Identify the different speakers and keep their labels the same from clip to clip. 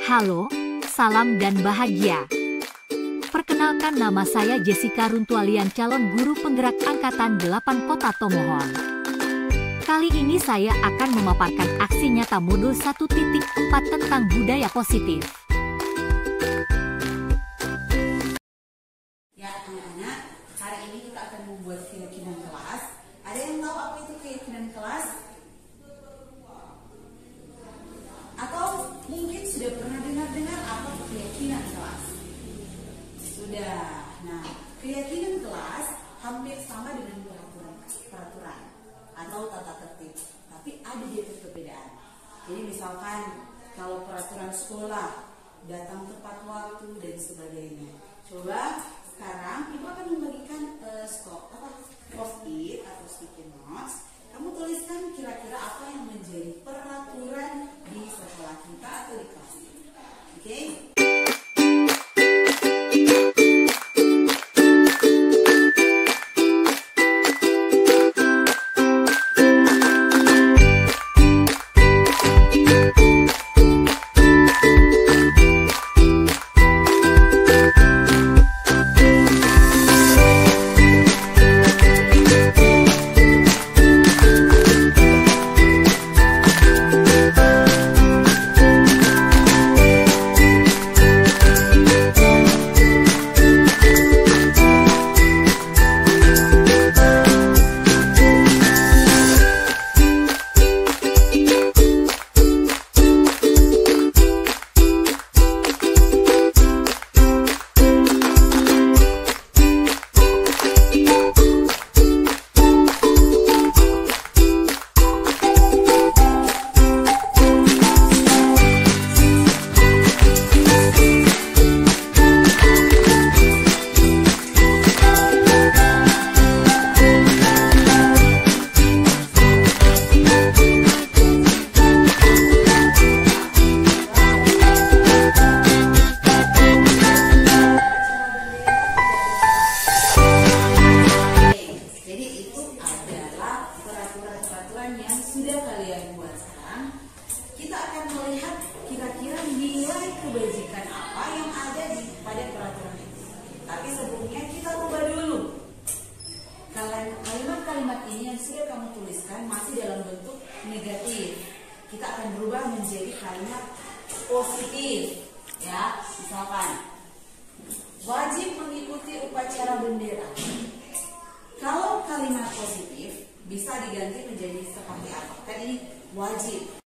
Speaker 1: Halo, salam dan bahagia. Perkenalkan, nama saya Jessica Runtualian, calon guru penggerak Angkatan 8 Kota Tomohon. Kali ini saya akan memaparkan aksi nyata modul 1.4 tentang budaya positif.
Speaker 2: Ya anak-anak, hari ini kita akan membuat keyakinan kelas. Ada yang tahu apa itu keyakinan kelas? Atau mungkin sudah pernah dengar apa keyakinan kelas? Sudah. Nah, keyakinan kelas hampir sama dengan peraturan atau tata tertib, tapi ada dia perbedaan. Jadi misalkan kalau peraturan sekolah datang tepat waktu dan sebagainya. Coba sekarang ibu akan membagikan post-it atau sticky notes. Kamu tuliskan kira-kira apa yang menjadi peraturan di sekolah kita atau di kelas kita. Oke? Yang sudah kalian buat sekarang, kita akan melihat kira-kira nilai kebajikan apa yang ada pada peraturan itu. Tapi sebelumnya kita ubah dulu. Kalimat-kalimat ini yang sudah kamu tuliskan masih dalam bentuk negatif. Kita akan berubah menjadi kalimat positif. Ya, misalkan wajib mengikuti upacara bendera. Kalau kalimat positif bisa diganti menjadi seperti apa? Kan ini wajib.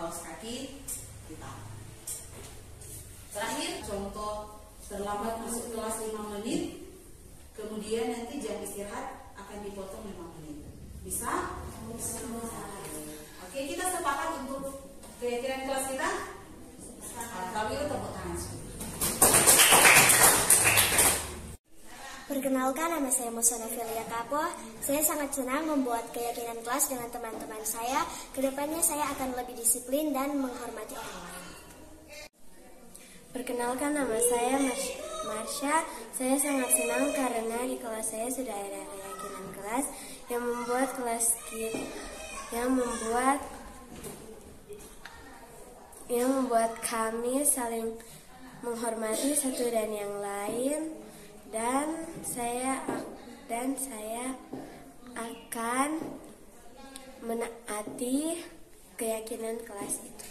Speaker 2: kaos kaki kita. Terakhir, contoh terlambat masuk kelas 5 menit, kemudian nanti jam istirahat akan dipotong 5 menit. Bisa? Bisa. Oke, kita sepakat untuk keyakinan kelas kita? Kami tepuk tangan.
Speaker 3: Perkenalkan, nama saya Musona Filia Kapo. Saya sangat senang membuat keyakinan kelas dengan teman-teman saya. Kedepannya saya akan lebih disiplin dan menghormati orang lain. Perkenalkan, nama saya Marsha. Saya sangat senang karena di kelas saya sudah ada keyakinan kelas yang membuat kami saling menghormati satu dan yang lain. Dan saya akan menaati keyakinan kelas itu.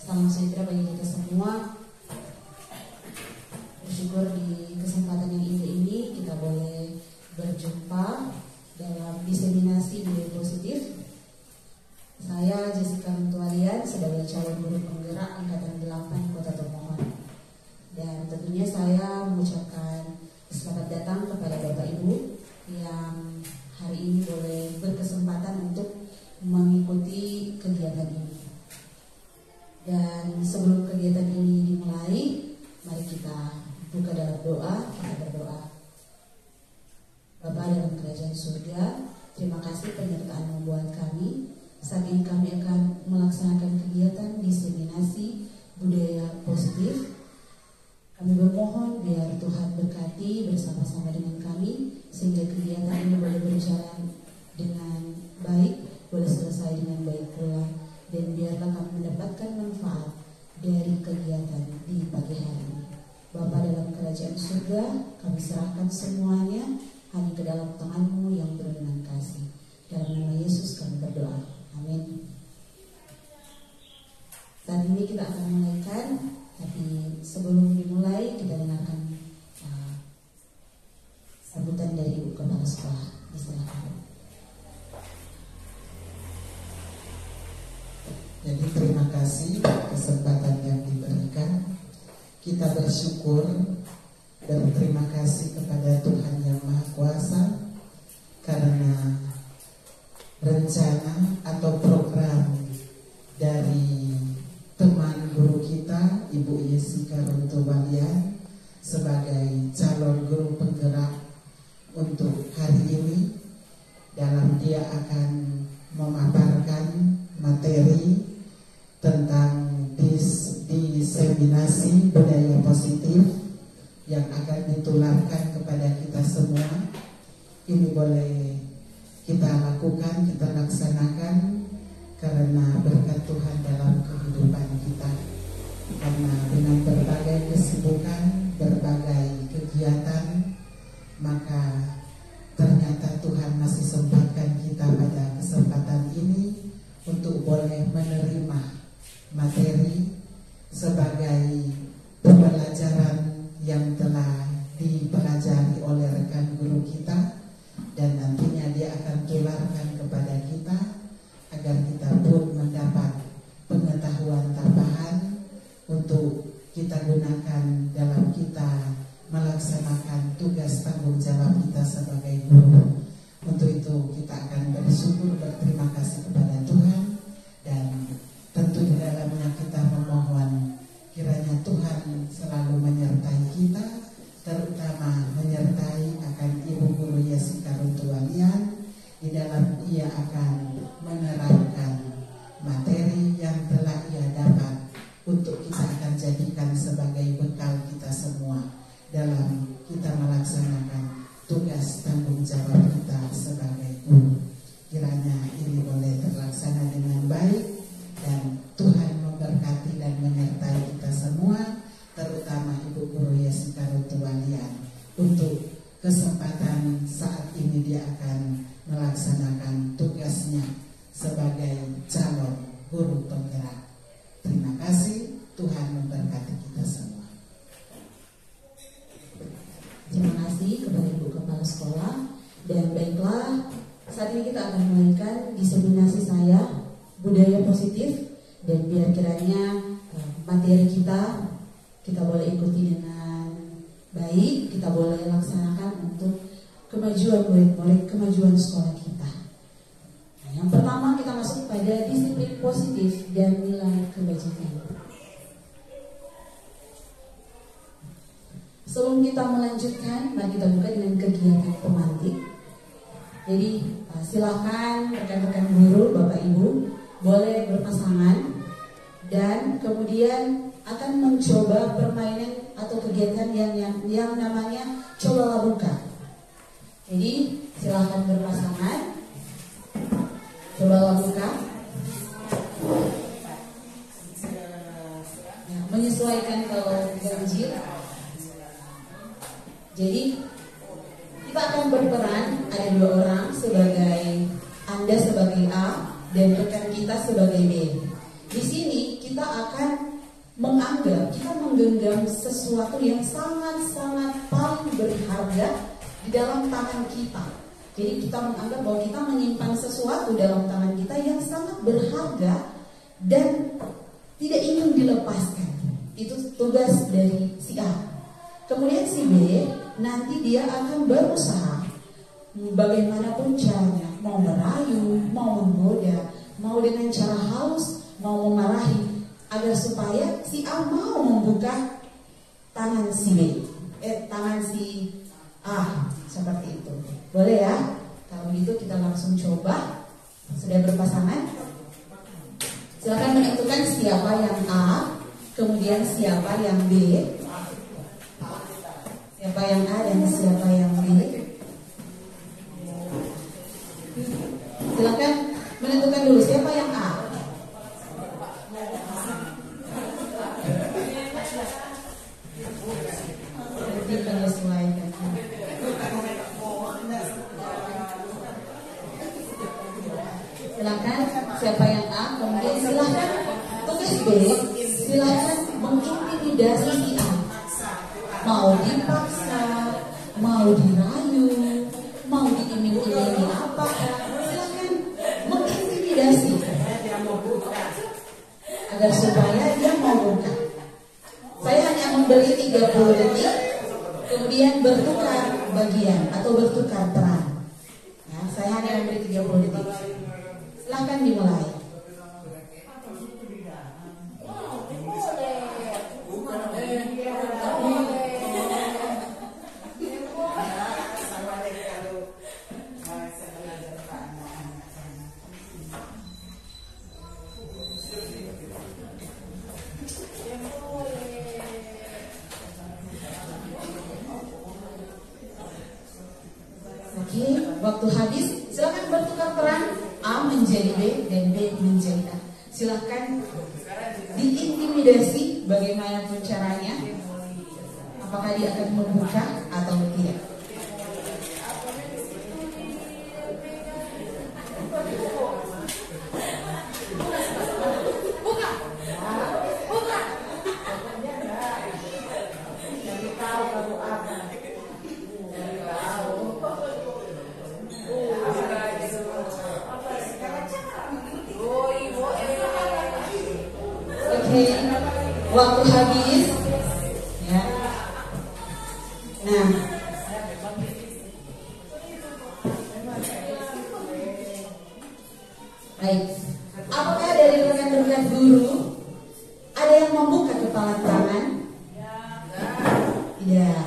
Speaker 4: Salam sejahtera bagi kita semua. Bersyukur di kesempatan yang indah ini kita boleh berjumpa dalam diseminasi ide positif. Saya Jessica Runtualian sebagai calon guru penggerak Angkatan 8 Kota Tomohon. Dan tentunya saya mengucapkan selamat datang kepada Bapak Ibu yang hari ini boleh berkesempatan untuk mengikuti kegiatan ini. Dan sebelum kegiatan ini dimulai, mari kita buka dalam doa, kita berdoa. Bapa dalam kerajaan surga, terima kasih penyertaan membuat kami. Saat ini kami akan melaksanakan kegiatan diseminasi budaya positif. Kami bermohon biar Tuhan berkati bersama-sama dengan kami, sehingga kegiatan ini boleh berjalan dengan baik, boleh selesai dengan baik pula. Dan biarlah kami mendapatkan manfaat dari kegiatan di pagi hari ini. Bapa dalam kerajaan surga, kami serahkan semuanya hanya ke dalam tangan-Mu yang berlimpah kasih. Dalam nama Yesus kami berdoa. Amin. Saat ini kita akan mulaikan, tapi sebelum dimulai kita dengarkan sambutan dari Ibu Kepala Sekolah. Silakan.
Speaker 5: Jadi terima kasih kesempatan yang diberikan. Kita bersyukur dan terima kasih kepada Tuhan Yang Maha Kuasa karena rencana atau program dari teman guru kita Ibu Jessica Runtualian sebagai calon guru penggerak untuk hari ini, dalam dia akan memaparkan materi tentang diseminasi budaya positif yang akan ditularkan kepada kita semua. Ini boleh kita lakukan, kita laksanakan karena berkat Tuhan dalam kehidupan kita. Karena dengan berbagai kesibukan, berbagai kegiatan, maka ternyata Tuhan masih sempatkan kita pada kesempatan ini untuk boleh menerima materi sebagai pembelajaran yang telah dipelajari oleh rekan guru kita. Dan nantinya dia akan tularkan kepada kita agar kita pun mendapat pengetahuan tambahan untuk kita gunakan dalam kita melaksanakan tugas tanggung jawab kita sebagai guru. Untuk itu kita akan bersyukur, berterima kasih kepada Tuhan, dan tentu di dalamnya kita memohon kiranya Tuhan selalu menyertai kita, terutama menyertai akan Ibu Guru Jessica Runtualian di dalam ia akan menerapkan materi yang telah ia dapat untuk kita akan jadikan sebagai bekal kita semua dalam kita melaksanakan tugas tanggung jawab kita sebagai guru. Kiranya ini boleh terlaksana dengan baik dan Tuhan memberkati dan menyertai kita semua, terutama Ibu Guru Jessica Runtualian untuk kesempatan saat ini dia akan melaksanakan tugasnya sebagai calon guru penggerak. Terima kasih, Tuhan memberkati kita semua.
Speaker 4: Terima kasih kepada Ibu Kepala Sekolah. Dan baiklah, saat ini kita akan melanjutkan diseminasi saya budaya positif, dan biar kiranya materi kita boleh ikuti dengan baik, kita boleh laksanakan untuk kemajuan murid-murid, kemajuan sekolah kita. Nah, yang pertama kita masuk pada disiplin positif dan nilai kebajikan. Sebelum kita melanjutkan, mari kita buka dengan kegiatan pemantik. Jadi silakan rekan-rekan guru, Bapak Ibu, boleh berpasangan dan kemudian akan mencoba permainan atau kegiatan yang namanya cobalah buka. Jadi silakan berpasangan, cobalah buka. Ya, menyesuaikan kalau ganjil. Jadi kita akan berperan, ada 2 orang, Anda sebagai A dan rekan kita sebagai B. Di sini kita akan kita menggenggam sesuatu yang sangat-sangat paling berharga di dalam tangan kita. Jadi kita menganggap bahwa kita menyimpan sesuatu dalam tangan kita yang sangat berharga dan tidak ingin dilepaskan. Itu tugas dari si A. Kemudian si B, nanti dia akan berusaha bagaimanapun caranya, mau merayu, mau menggoda, mau dengan cara halus, mau memarahi, agar supaya si A mau membuka tangan si B, tangan si A, seperti itu. Boleh ya? Kalau gitu kita langsung coba. Sudah berpasangan? Silakan menentukan siapa yang A, kemudian siapa yang B. Siapa yang A dan siapa yang B. Silakan menentukan dulu siapa yang A. Nanti menyesuaikan. Silakan siapa yang A, kemudian silakan tugas B, silakan mengintimidasi si A. Mau dipaksa, mau dirayu, mau diiming-imingi apa, silakan mengintimidasi agar supaya dia mau buka. Saya hanya memberi 30 detik, kemudian bertukar bagian atau bertukar peran. Ya, saya hanya memberi 30 detik. Silakan dimulai. Waktu habis, silakan bertukar peran, A menjadi B dan B menjadi A. Silakan diintimidasi bagaimanapun caranya, apakah dia akan membuka atau tidak. Waktu habis ya. Nah, baik. Apakah dari rekan-rekan guru ada yang membuka kepala tangan? Tidak.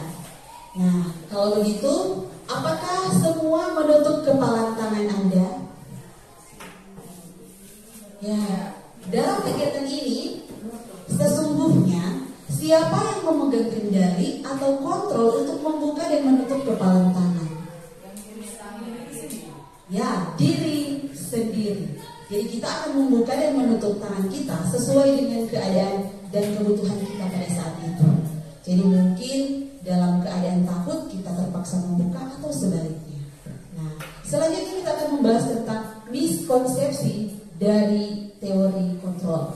Speaker 4: Nah, kalau begitu, apakah semua menutup kepala tangan Anda? Ya, dalam kegiatan ini sesungguhnya siapa yang memegang kendali atau kontrol untuk membuka dan menutup kepala tangan? Ya, diri sendiri. Jadi kita akan membuka dan menutup tangan kita sesuai dengan keadaan dan kebutuhan kita pada saat itu. Jadi mungkin dalam keadaan takut kita terpaksa membuka atau sebaliknya. Nah, selanjutnya kita akan membahas tentang miskonsepsi dari teori kontrol.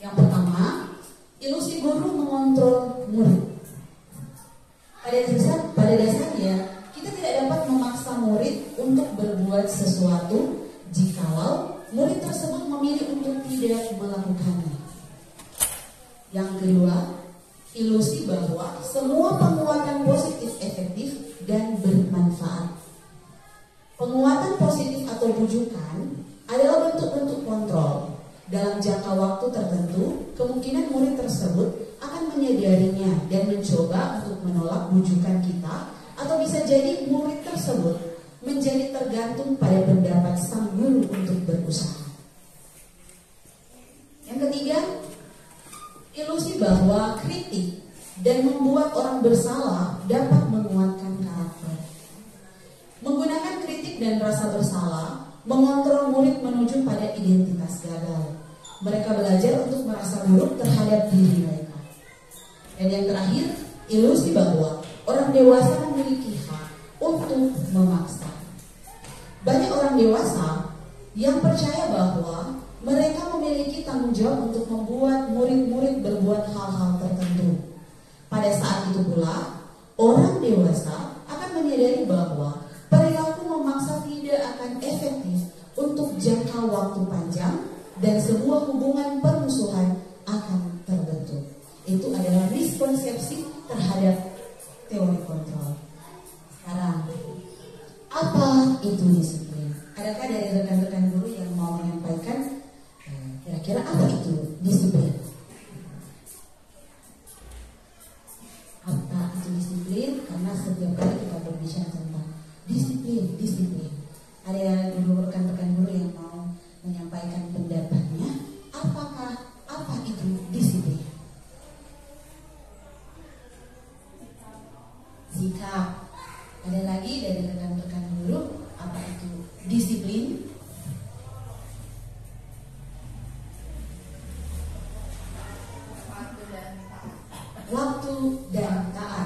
Speaker 4: Yang pertama, ilusi guru mengontrol murid. Pada dasarnya kita tidak dapat memaksa murid untuk berbuat sesuatu jikalau murid tersebut memilih untuk tidak melakukannya. Yang kedua, ilusi bahwa semua penguatan positif efektif dan bermanfaat. Penguatan positif atau bujukan adalah bentuk-bentuk kontrol. Dalam jangka waktu tertentu, kemungkinan murid tersebut akan menyadarinya dan mencoba untuk menolak bujukan kita, atau bisa jadi murid tersebut menjadi tergantung pada pendapat sang guru untuk berusaha. Yang ketiga, ilusi bahwa kritik dan membuat orang bersalah dapat menguatkan karakter. Menggunakan kritik dan rasa bersalah mengontrol murid menuju pada identitas gagal. Mereka belajar untuk merasa buruk terhadap diri mereka. Dan yang terakhir, ilusi bahwa orang dewasa memiliki hak untuk memaksa. Banyak orang dewasa yang percaya bahwa mereka memiliki tanggung jawab untuk membuat murid-murid berbuat hal-hal tertentu. Pada saat itu pula, orang dewasa akan menyadari bahwa perilaku memaksa tidak akan efektif untuk jangka waktu panjang dan sebuah hubungan permusuhan akan terbentuk. Itu adalah miskonsepsi terhadap teori kontrol. Sekarang, apa itu disiplin? Adakah dari rekan-rekan guru yang mau menyampaikan kira-kira apa itu disiplin? Apa itu disiplin? Karena setiap kali kita berbicara tentang disiplin. Ada dulu rekan-rekan guru yang mau menyampaikan pendapatnya. Apa itu disiplin? Sikap. Ada lagi dari rekan-rekan guru, apa itu disiplin? Waktu dan taat.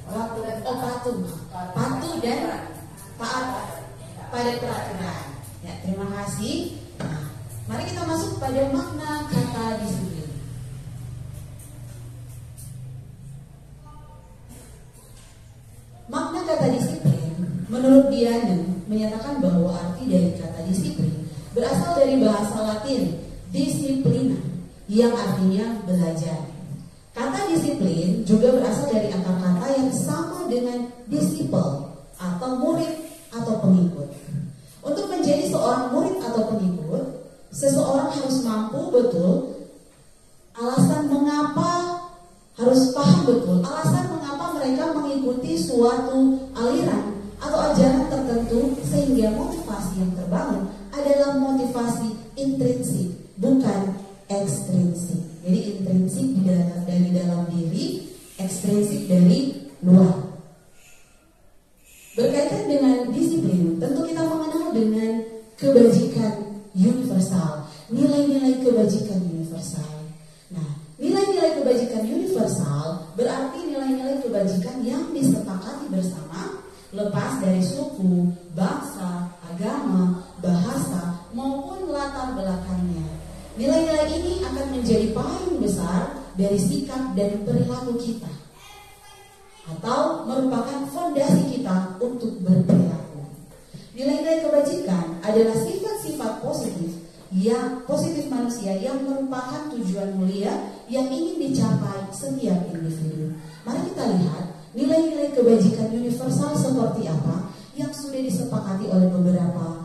Speaker 4: Patuh dan taat pada peraturan. Ya, terima kasih. Nah, mari kita masuk pada makna kata disiplin. Makna kata disiplin menurut Diana menyatakan bahwa arti dari kata disiplin berasal dari bahasa Latin disciplina yang artinya belajar. Kata disiplin juga berasal dari akar kata yang sama dengan disciple atau murid atau pengikut. Untuk menjadi seorang murid atau pengikut, seseorang harus mampu betul alasan mengapa, harus paham betul alasan mengapa mereka mengikuti suatu aliran atau ajaran tertentu, sehingga motivasi yang terbangun adalah motivasi intrinsik, bukan ekstrinsik. Jadi intrinsik dari dalam diri, ekstrinsik dari luar. Berkaitan dengan disiplin, tentu kita mengenal dengan kebajikan universal, nilai-nilai kebajikan universal. Nah, nilai-nilai kebajikan universal berarti nilai-nilai kebajikan yang disepakati bersama, lepas dari suku, bangsa, agama, bahasa, maupun latar belakangnya. Nilai-nilai ini akan menjadi payung besar dari sikap dan perilaku kita, atau merupakan fondasi kita untuk berperilaku. Nilai-nilai kebajikan adalah sifat-sifat positif manusia yang merupakan tujuan mulia yang ingin dicapai setiap individu. Mari kita lihat nilai-nilai kebajikan universal seperti apa yang sudah disepakati oleh beberapa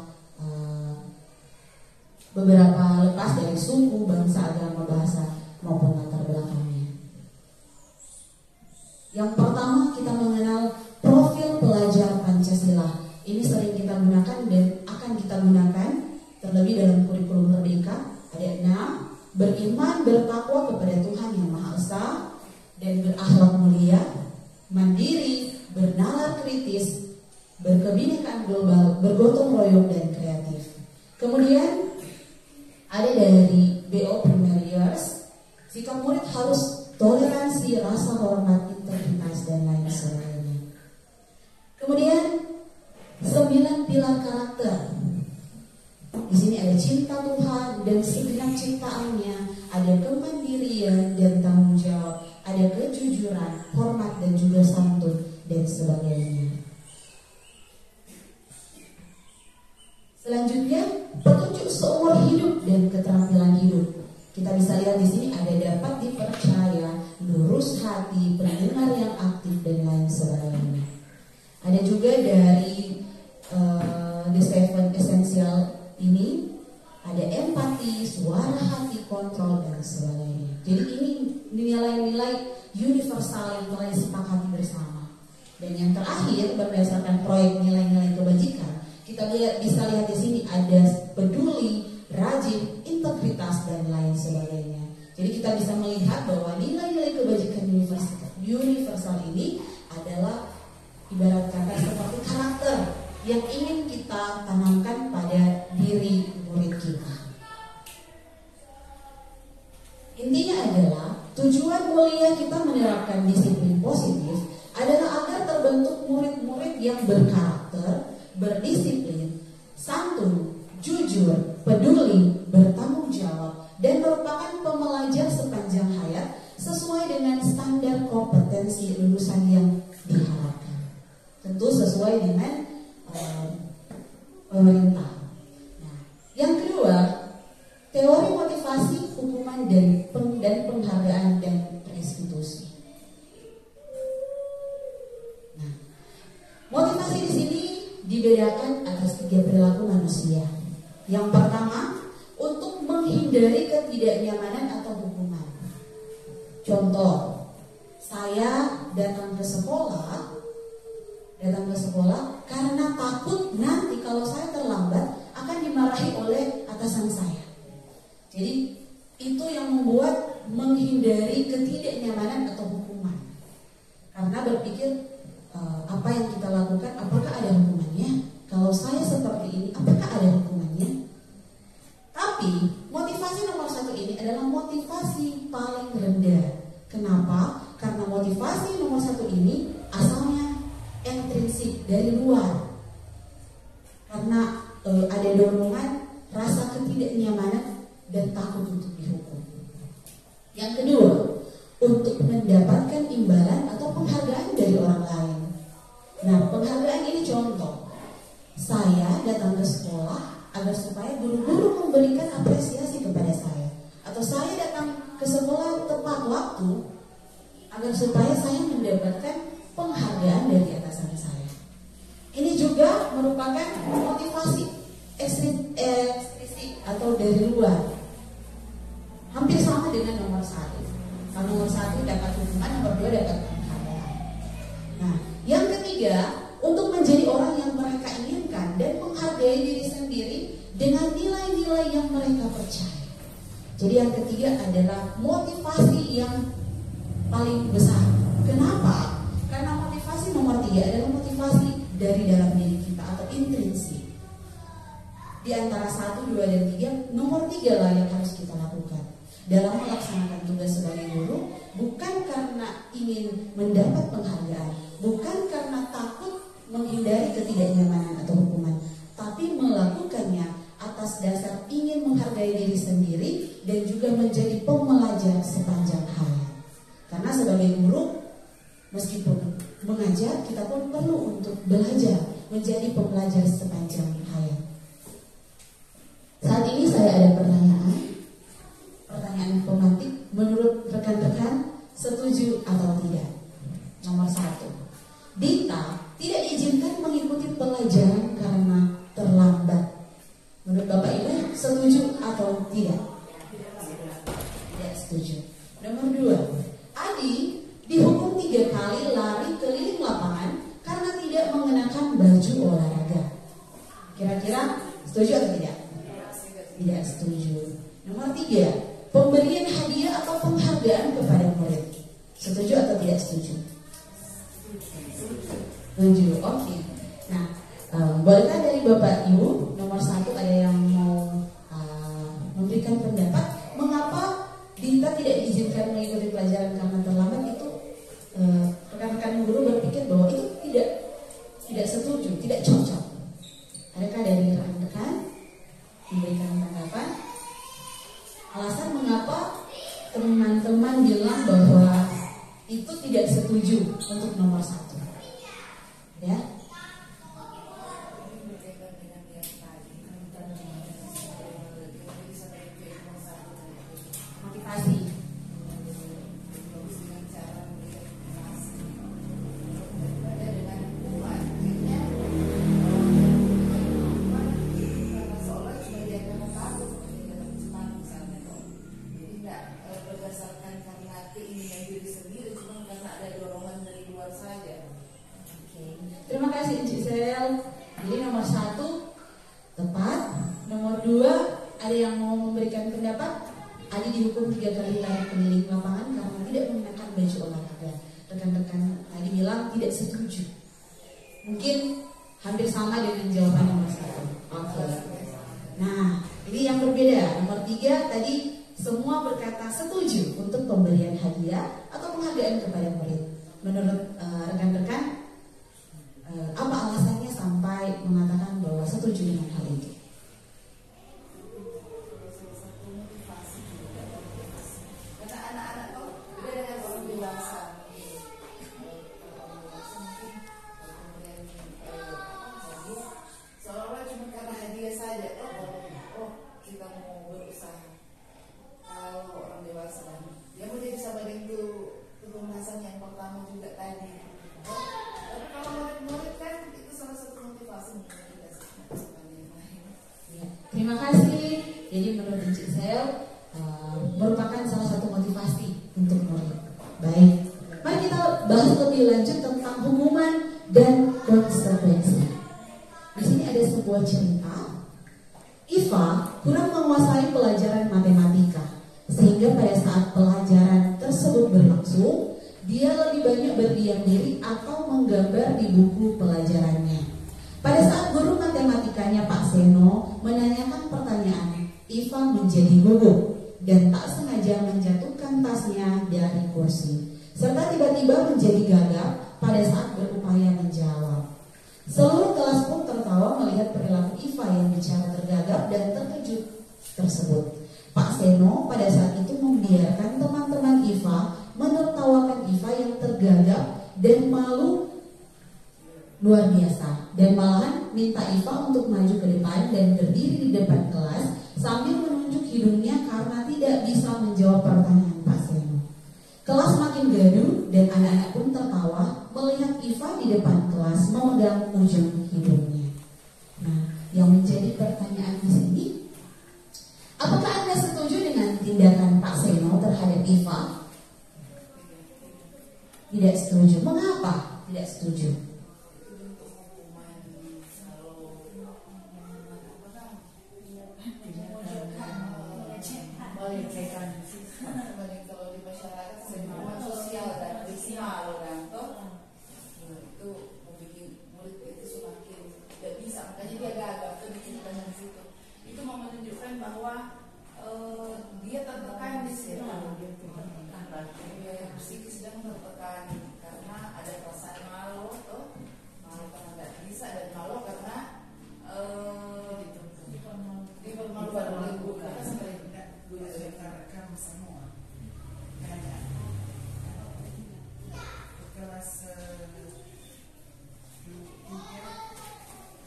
Speaker 4: lepas dari suku, bangsa, agama, bahasa maupun latar belakangnya. Yang pertama, kita mengenal profil pelajar Pancasila. Ini sering kita gunakan dan akan kita gunakan terlebih dalam kurikulum Merdeka. Ada 6, beriman, bertakwa kepada Tuhan Yang Maha Esa dan berakhlak mulia, mandiri, bernalar kritis, berkebinekaan global, bergotong royong dan kreatif. Kemudian ada dari BO Primarius, sikap murid harus toleransi, rasa hormat, integritas, dan lain sebagainya. Kemudian 9 pilar karakter. Di sini ada cinta Tuhan dan segenap ciptaannya, ada kemandirian dan tanggung pengurus hati, pendengar yang aktif, dan lain sebagainya. Ada juga dari The Seven Essential ini, ada empati, suara hati, kontrol, dan sebagainya. Jadi ini nilai-nilai universal yang telah disepakati bersama. Dan yang terakhir, berdasarkan proyek nilai-nilai kebajikan, kita bisa lihat di sini ada peduli, rajin, integritas, dan lain sebagainya. Jadi kita bisa melihat bahwa nilai-nilai kebajikan universal ini adalah ibarat kata seperti karakter yang ingin kita tanamkan pada diri murid kita. Intinya adalah tujuan mulia kita menerapkan disiplin positif adalah agar terbentuk murid-murid yang berkarakter, berdisiplin, santun, jujur, peduli, bertanggung jawab, dan merupakan pembelajar sepanjang hayat sesuai dengan standar kompetensi lulusan yang diharapkan. Tentu sesuai dengan pemerintah. Nah, yang kedua, teori motivasi, hukuman, dan penghargaan dan restitusi. Nah, motivasi di sini dibedakan atas 3 perilaku manusia. Yang pertama, untuk menghindari ketidaknyamanan atau hukuman. Contoh, saya datang ke sekolah karena takut nanti kalau saya terlambat akan dimarahi oleh atasan saya. Jadi itu yang membuat menghindari ketidaknyamanan atau hukuman. Karena berpikir apa yang kita lakukan, apakah ada hukumannya? Kalau saya seperti ini, apakah ada hukumannya? Tapi motivasi nomor 1 ini adalah motivasi paling rendah. Kenapa? Karena motivasi nomor 1 ini asalnya intrinsik dari luar. Karena ada dorongan rasa ketidaknyamanan dan takut untuk dihukum. Yang kedua, untuk mendapatkan imbalan atau penghargaan dari orang lain. Nah, penghargaan ini contoh. Saya datang ke sekolah agar supaya guru-guru memberikan apresiasi kepada saya. Atau saya datang ke sekolah tepat waktu agar supaya saya mendapatkan penghargaan dari atasan saya. Ini juga merupakan motivasi ekstrinsi atau dari luar. Hampir sama dengan nomor 1. Kalau nomor 1 dapat hukuman, nomor 2 dapat penghargaan. Nah, yang ketiga, untuk menjadi orang yang mereka inginkan dan menghargai diri sendiri dengan nilai-nilai yang mereka percaya. Jadi yang ketiga adalah motivasi yang paling besar. Kenapa? Karena motivasi nomor 3 adalah motivasi dari dalam diri kita atau intrinsik. Di antara 1, 2, dan 3, nomor 3 lah yang harus kita lakukan dalam melaksanakan tugas sebagai guru, bukan karena ingin mendapat penghargaan, bukan karena takut menghindari ketidaknyamanan atau hukuman, tapi melakukannya atas dasar ingin menghargai diri sendiri dan juga menjadi pembelajar sepanjang hayat. Karena sebagai guru, meskipun mengajar, kita pun perlu untuk belajar menjadi pembelajar sepanjang hayat. Saat ini saya ada pertanyaan pemantik. Menurut rekan-rekan, setuju atau tidak? Nomor 1, Dita tidak diizinkan mengikuti pelajaran karena terlambat. Menurut Bapak Ibu, setuju atau tidak? Tidak setuju. Nomor 2, Adi dihukum 3 kali lari keliling lapangan karena tidak mengenakan baju olahraga. Kira-kira setuju atau tidak? Tidak setuju. Nomor 3, pemberian hadiah atau penghargaan kepada murid. Setuju atau tidak setuju? Setuju. Oke. Nah, bolehkah dari Bapak Ibu nomor 1 ada yang mau memberikan pendapat mengapa Dinta tidak diizinkan mengikuti pelajaran karena terlambat? Itu rekan-rekan guru berpikir bahwa itu tidak setuju, tidak cocok. Adakah dari rekan-rekan memberikan tanggapan? Alasan mengapa teman-teman bilang bahwa itu tidak setuju untuk nomor 1, ya? Motivasi.
Speaker 2: sendiri, cuma karena ada dorongan dari luar saja.
Speaker 4: Oke. Terima kasih Cik Sel. Jadi nomor 1 tepat. Nomor 2 ada yang mau memberikan pendapat? Adi dihukum 3 kali tarik keliling lapangan karena tidak mengenakan baju olahraga. Rekan-rekan Adi bilang tidak setuju. Mungkin hampir sama dengan jawaban nomor 1. Oke. Nah, ini yang berbeda. Nomor 3 tadi semua berkata setuju untuk pemberian hadiah atau penghargaan kepada murid. Menurut rekan-rekan, apa alasannya sampai mengatakan bahwa setuju dengan hal itu?
Speaker 2: Karena anak-anak tuh beda dengan orang dewasa. Seolah-olah cuma karena hadiah saja. Oh, kita mau berusaha. Kalau orang dewasa, dia mau jadi sama dengan itu pembahasan yang pertama juga tadi. Tapi kalau murid-murid kan itu salah satu motivasi untuk kita
Speaker 4: Ya, terima kasih. Jadi menurut Cik Sel merupakan salah satu motivasi untuk murid. Baik, mari kita bahas lebih lanjut tentang hukuman dan konsekuensi. Di sini ada sebuah cerita. Iva kurang menguasai pelajaran matematika, sehingga pada saat pelajaran tersebut berlangsung, dia lebih banyak berdiam diri atau menggambar di buku pelajarannya. Pada saat guru matematikanya Pak Seno menanyakan pertanyaan, Iva menjadi gugup dan tak sengaja menjatuhkan tasnya dari kursi, serta tiba-tiba menjadi gagap pada saat berupaya menjawab. Seluruh kelas pun tertawa melihat perilaku Iva yang bicara tergagap dan terkejut tersebut. Pak Seno pada saat itu membiarkan teman-teman Iva menertawakan Iva yang tergagap dan malu luar biasa, dan malahan minta Iva untuk maju ke depan dan berdiri di depan kelas sambil menunjuk hidungnya karena tidak bisa menjawab pertanyaan Pak Seno. Kelas makin gaduh dan anak-anak pun tertawa melihat Iva di depan kelas memegang ujung hidungnya. Nah, yang menjadi pertanyaan di sini, apakah Anda setuju dengan tindakan Pak Seno terhadap Iva? Tidak setuju. Mengapa tidak setuju?
Speaker 2: Kalau di masyarakat seniman sosial dan maksimal kan toh itu membuat murid itu semakin tidak bisa, makanya dia gagap tuh diceritakan di situ. Itu mau menunjukkan bahwa dia tertekan di situ. Dia psikis sedang tertekan karena ada perasaan malu tuh, malu karena tidak bisa dan malu karena dipermalukan oleh guru karena sebenarnya
Speaker 5: rekan semua kelas 3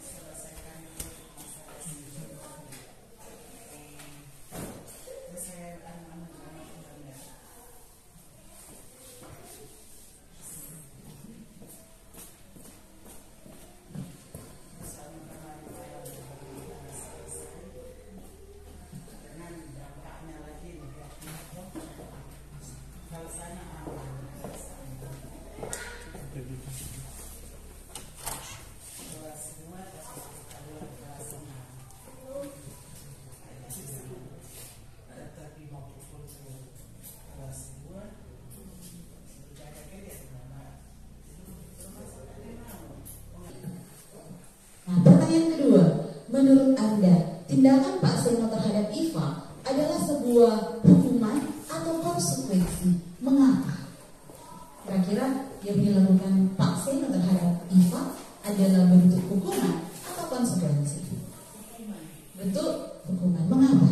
Speaker 5: selesaikan saya
Speaker 4: Pertanyaan kedua, menurut Anda, tindakan Pak Seno terhadap Iva adalah sebuah hukuman atau konsekuensi? Mengapa? Kira-kira yang dilakukan Pak Seno terhadap Iva adalah bentuk hukuman atau konsekuensi? Bentuk hukuman. Mengapa?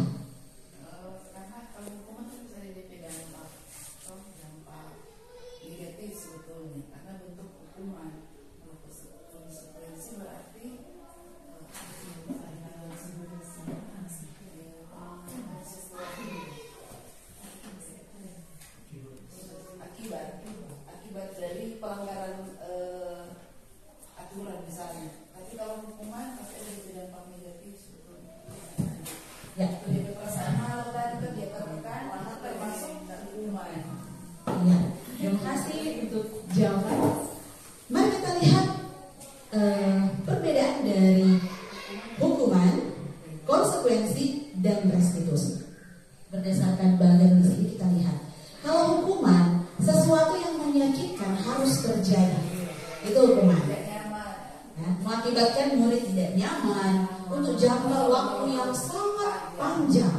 Speaker 2: Karena kalau hukuman itu bisa jadi dampak negatif sebetulnya, karena bentuk hukuman. Kalau konsekuensi berarti akibat dari pelanggaran aturan misalnya. Tapi kalau hukuman pasti ada dampak negatif sebetulnya.
Speaker 4: Ya.
Speaker 2: Jadi perasaan malu tadi kan dia tertekan, termasuk hukuman.
Speaker 4: Ya, yang kasih untuk jawaban. Mari kita lihat perbedaan dari hukuman, konsekuensi, dan restitusi. Berdasarkan bagian di sini kita lihat, kalau hukuman sesuatu yang menyakitkan harus terjadi, itu hukuman. Ya, mengakibatkan murid tidak nyaman untuk jangka waktu yang sangat panjang.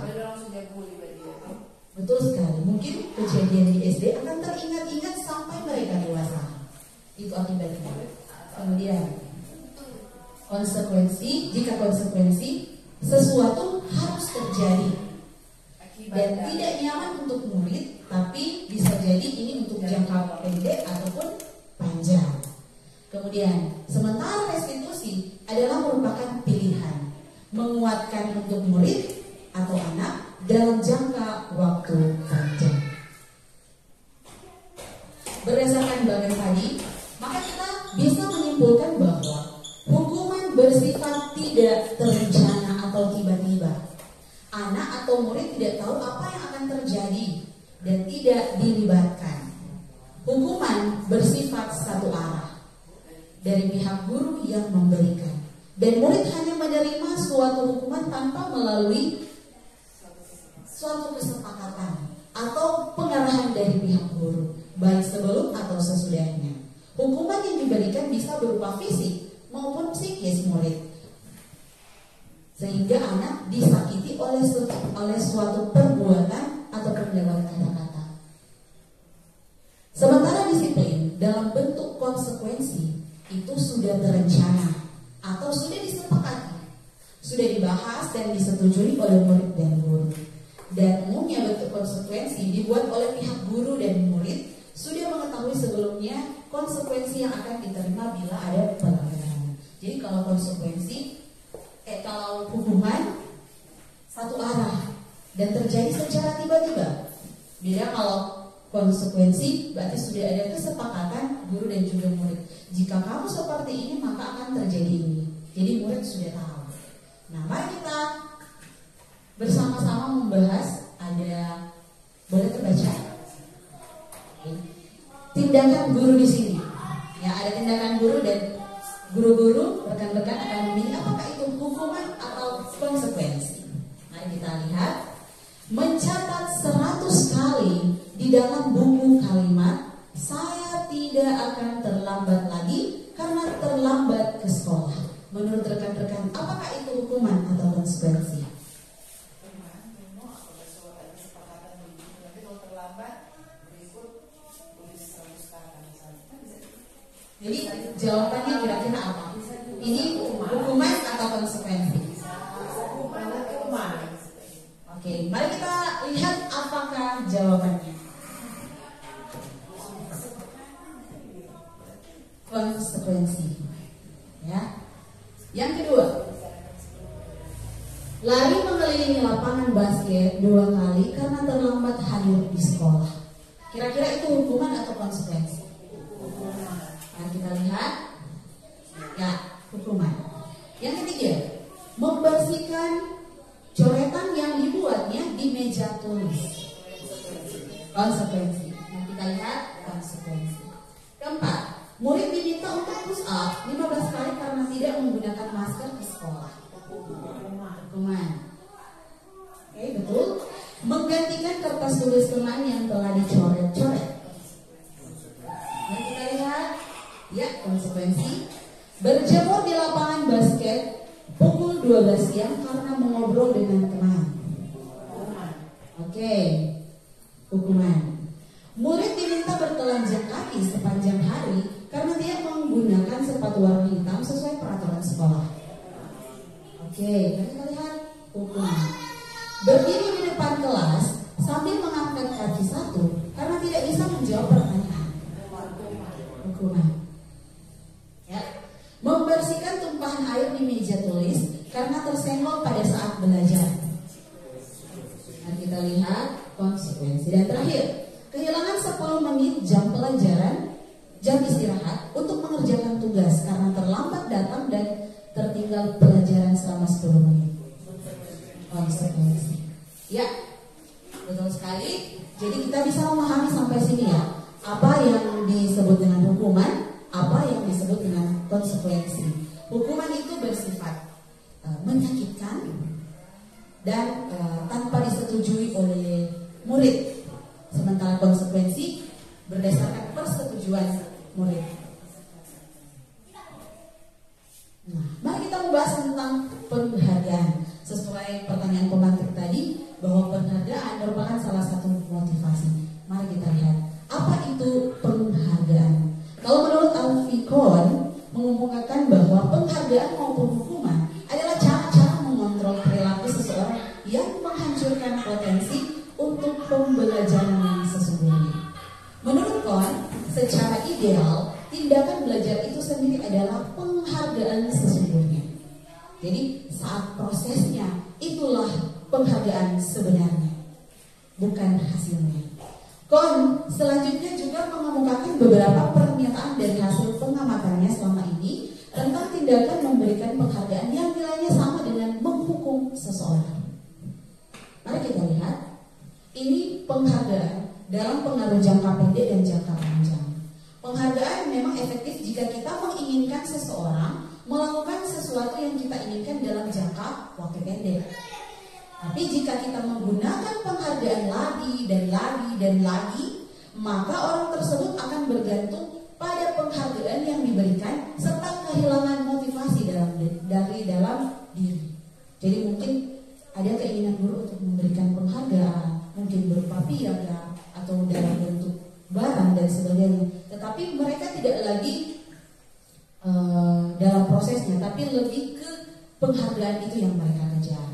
Speaker 4: Betul sekali. Mungkin kejadian di SD akan teringat-ingat sampai mereka dewasa. Itu akibatnya. Kemudian konsekuensi, jika konsekuensi sesuatu harus terjadi dan tidak nyaman untuk murid, tapi bisa jadi ini untuk jangka pendek ataupun panjang. Kemudian sementara restitusi adalah merupakan pilihan, menguatkan untuk murid atau anak dalam jangka waktu panjang. Berdasarkan bagian tadi, maka kita bisa menyimpulkan bahwa hukuman bersifat tidak terencana atau tiba-tiba. Anak atau murid tidak tahu apa yang akan terjadi dan tidak dilibatkan. Hukuman bersifat satu arah dari pihak guru yang memberikan, dan murid hanya menerima suatu hukuman tanpa melalui suatu kesepakatan atau pengarahan dari pihak guru, baik sebelum atau sesudahnya. Hukuman yang diberikan bisa berupa fisik maupun psikis murid, sehingga anak disakiti oleh suatu perbuatan ataupun lewat kata-kata. Sementara disiplin dalam bentuk konsekuensi itu sudah terencana atau sudah disepakati, sudah dibahas dan disetujui oleh murid dan guru. Dan umumnya bentuk konsekuensi dibuat oleh pihak guru dan murid sudah mengetahui sebelumnya konsekuensi yang akan diterima bila ada pelanggaran. Jadi kalau kalau hukuman satu arah dan terjadi secara tiba-tiba. Beda kalau konsekuensi berarti sudah ada kesepakatan guru dan juga murid. Jika kamu seperti ini maka akan terjadi ini. Jadi murid sudah tahu. Nah, mari kita bersama-sama membahas, boleh terbaca? Tindakan guru di sini. Ya, ada tindakan guru dan guru-guru rekan-rekan akan memilih apakah itu hukuman atau konsekuensi. Mari kita lihat. Mencatat 100 kali di dalam buku kalimat, saya tidak akan terlambat lagi karena terlambat ke sekolah. Menurut rekan-rekan, apakah itu hukuman atau konsekuensi? Jadi jawabannya kira-kira apa? Ini hukuman atau konsekuensi? Oke, mari kita lihat apakah jawabannya. Konsekuensi. Ya. Yang kedua, lari mengelilingi lapangan basket 2 kali karena terlambat hadir di sekolah. Kira-kira itu hukuman atau konsekuensi? Nah, kita lihat. Ya, hukuman. Yang ketiga, membersihkan coretan yang dibuatnya di meja tulis. Konsekuensi. Nah, kita lihat konsekuensi. Keempat, murid diminta untuk push up 15 kali karena tidak menggunakan masker di sekolah. Hukuman. Oke, betul. Menggantikan kertas tulis teman yang telah dicoret-coret. Nah, kita lihat. Ya, konsekuensi. Berjemur di lapangan basket pukul 12 siang karena mengobrol dengan teman. Oke, hukuman. Murid diminta bertelanjang kaki sepanjang hari karena dia menggunakan sepatu warna hitam sesuai peraturan sekolah. Oke, kita lihat hukuman. Berdiri di depan kelas sambil mengangkat kaki satu karena tidak bisa menjawab pertanyaan. Hukuman. Ya. Membersihkan tumpahan air di meja tulis karena tersenggol pada saat belajar. Nah, kita lihat konsekuensi. Dan terakhir, kehilangan 10 menit jam pelajaran, jam istirahat untuk mengerjakan tugas karena terlambat datang dan tertinggal pelajaran selama 10 menit. Konsekuensi. Ya, betul sekali. Jadi kita bisa memahami sampai sini ya, apa yang konsekuensi. Hukuman itu bersifat menyakitkan dan tanpa disetujui oleh murid. Sementara konsekuensi berdasarkan persetujuan murid. Nah, mari kita membahas tentang penghargaan. Sesuai pertanyaan pemantik tadi, bahwa penghargaan merupakan salah satu motivasi. Mari kita lihat, apa itu penghargaan? Kalau menurut Alfie Kohn, mengumumkan bahwa penghargaan maupun hukuman adalah cara-cara mengontrol perilaku seseorang yang menghancurkan potensi untuk pembelajaran yang sesungguhnya. Menurut Kohn, secara ideal, tindakan belajar itu sendiri adalah penghargaan sesungguhnya. Jadi saat prosesnya itulah penghargaan sebenarnya, bukan hasilnya. Kohn selanjutnya juga mengemukakan beberapa pernyataan dari hasil pengamatannya selama ini tentang tindakan memberikan penghargaan yang nilainya sama dengan menghukum seseorang. Mari kita lihat, ini penghargaan dalam pengaruh jangka pendek dan jangka panjang. Penghargaan memang efektif jika kita menginginkan seseorang melakukan sesuatu yang kita inginkan dalam jangka waktu pendek. Tapi jika kita menggunakan penghargaan lagi dan lagi dan lagi, maka orang tersebut akan bergantung pada penghargaan yang diberikan serta kehilangan motivasi dari dalam diri. Jadi mungkin ada keinginan guru untuk memberikan penghargaan, mungkin berupa piagam atau dalam bentuk barang dan sebagainya. Tetapi mereka tidak lagi dalam prosesnya, tapi lebih ke penghargaan itu yang mereka kejar.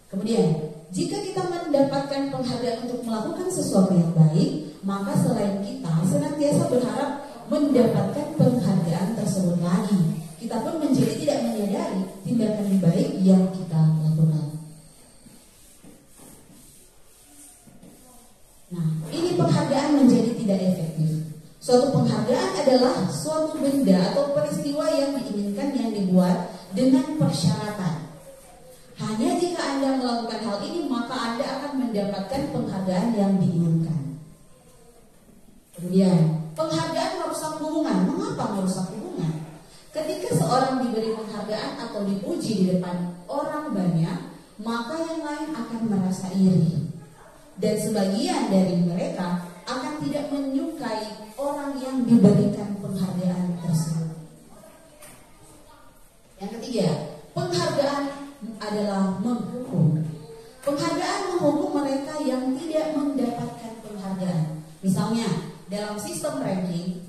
Speaker 4: Kemudian, jika kita mendapatkan penghargaan untuk melakukan sesuatu yang baik, maka selain kita senantiasa berharap mendapatkan penghargaan tersebut lagi, kita pun menjadi tidak menyadari tindakan baik yang kita lakukan. Nah, ini penghargaan menjadi tidak efektif. Suatu penghargaan adalah suatu benda atau peristiwa yang diinginkan yang dibuat dengan persyaratan. Hanya jika Anda melakukan hal ini, maka Anda akan mendapatkan penghargaan yang diinginkan. Kemudian, penghargaan merusak hubungan. Mengapa merusak hubungan? Ketika seorang diberi penghargaan atau dipuji di depan orang banyak, maka yang lain akan merasa iri. Dan sebagian dari mereka akan tidak menyukai orang yang diberikan penghargaan tersebut. Yang ketiga, penghargaan adalah menghukum. Penghargaan menghukum mereka yang tidak mendapatkan penghargaan. Misalnya, dalam sistem ranking,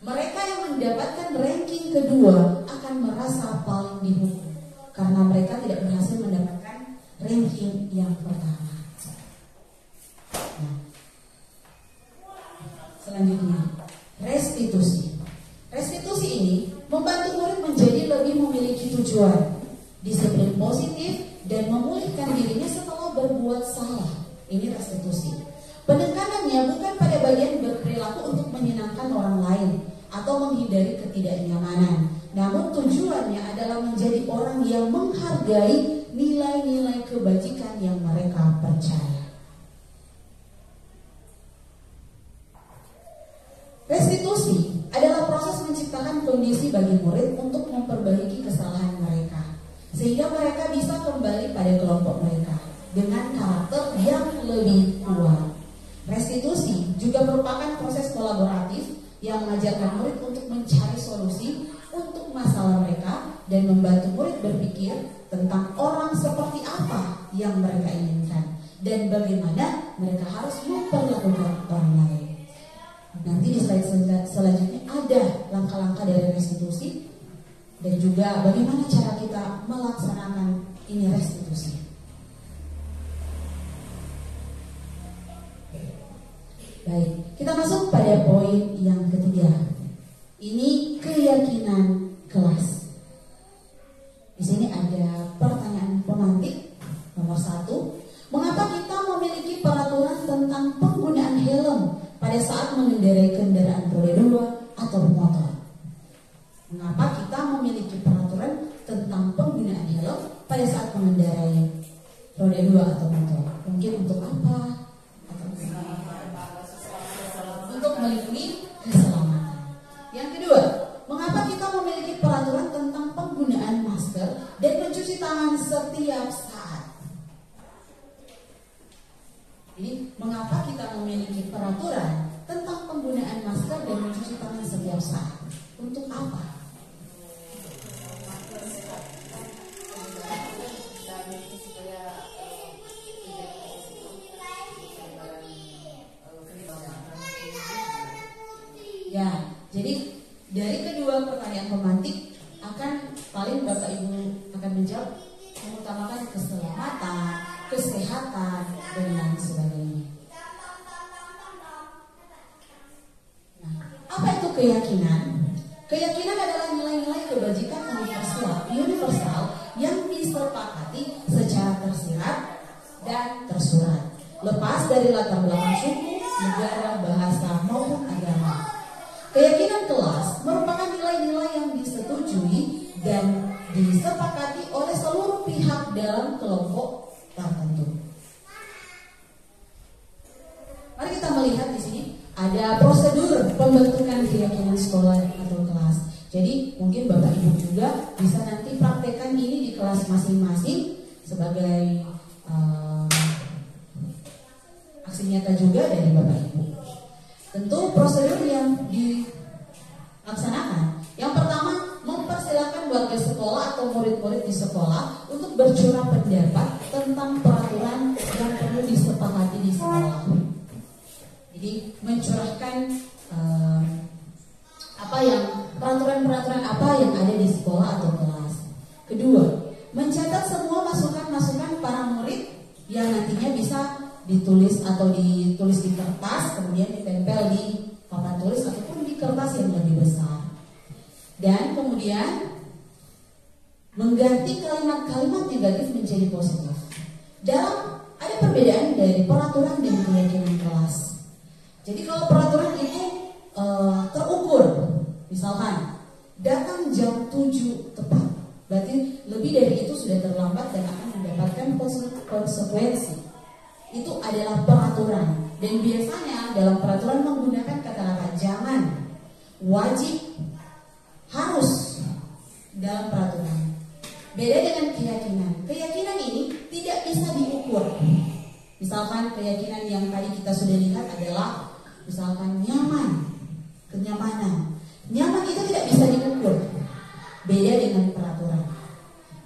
Speaker 4: mereka yang mendapatkan ranking kedua akan merasa paling dihukum karena mereka tidak berhasil mendapatkan ranking yang pertama. Nah, selanjutnya, restitusi. Restitusi ini membantu murid menjadi lebih memiliki tujuan, disiplin positif, dan memulihkan dirinya setelah berbuat salah. Ini restitusi. Penekanannya bukan pada bagian berperilaku untuk menyenangkan orang lain atau menghindari ketidaknyamanan, namun tujuannya adalah menjadi orang yang menghargai nilai-nilai kebajikan yang mereka percaya. Restitusi adalah proses menciptakan kondisi bagi murid untuk memperbaiki kesalahan mereka, sehingga mereka bisa kembali pada kelompok mereka dengan karakter yang lebih kuat. Restitusi juga merupakan proses kolaboratif yang mengajarkan murid untuk mencari solusi untuk masalah mereka dan membantu murid berpikir tentang orang seperti apa yang mereka inginkan dan bagaimana mereka harus memperlakukan orang lain. Nanti di slide selanjutnya ada langkah-langkah dari restitusi dan juga bagaimana cara kita melaksanakan ini restitusi. Baik, kita masuk pada poin yang ketiga. Ini keyakinan kelas. Di sini ada pertanyaan pemantik nomor 1. Mengapa kita memiliki peraturan tentang penggunaan helm pada saat mengendarai kendaraan roda 2 atau motor? Mengapa kita memiliki peraturan tentang penggunaan helm pada saat mengendarai roda 2 atau motor? Mungkin untuk apa? Untuk melindungi keselamatan. Yang kedua, mengapa kita memiliki peraturan wirausaha. Untuk apa? Ya, jadi dari kedua pertanyaan pemantik akan paling Bapak Ibu akan menjawab mengutamakan keselamatan, kesehatan, dan lain sebagainya. Nah, apa itu keyakinan? Keyakinan adalah nilai-nilai kebajikan universal yang disepakati secara tersirat dan tersurat, lepas dari latar belakang suku, negara, bahasa, maupun agama. Keyakinan kelas merupakan nilai-nilai yang disetujui dan disepakati oleh seluruh pihak dalam kelompok tertentu. Mari kita melihat di sini ada prosedur pembentukan keyakinan sekolah atau kelas. Jadi mungkin Bapak Ibu juga bisa nanti praktekkan ini di kelas masing-masing sebagai aksi nyata juga dari Bapak Ibu. Tentu prosedur yang dilaksanakan. Yang pertama, mempersilakan warga sekolah atau murid-murid di sekolah untuk bercurah pendapat tentang peraturan yang perlu disepakati di sekolah. Jadi mencurahkan peraturan-peraturan apa yang ada di sekolah atau kelas. Kedua, mencatat semua masukan-masukan para murid yang nantinya bisa ditulis di kertas, kemudian ditempel di papan tulis ataupun di kertas yang lebih besar. Dan kemudian mengganti kalimat-kalimat negatif menjadi positif. Ada perbedaan dari peraturan dan keyakinan kelas. Jadi kalau peraturan itu terukur, misalkan datang jam 7 tepat, berarti lebih dari itu sudah terlambat dan akan mendapatkan konsekuensi. Itu adalah peraturan, dan biasanya dalam peraturan menggunakan kata-kata jangan, wajib, harus dalam peraturan. Beda dengan keyakinan. Keyakinan ini tidak bisa diukur. Misalkan keyakinan yang tadi kita sudah lihat adalah misalkan nyaman, kenyamanan. Nyaman itu tidak bisa diukur. Beda dengan peraturan.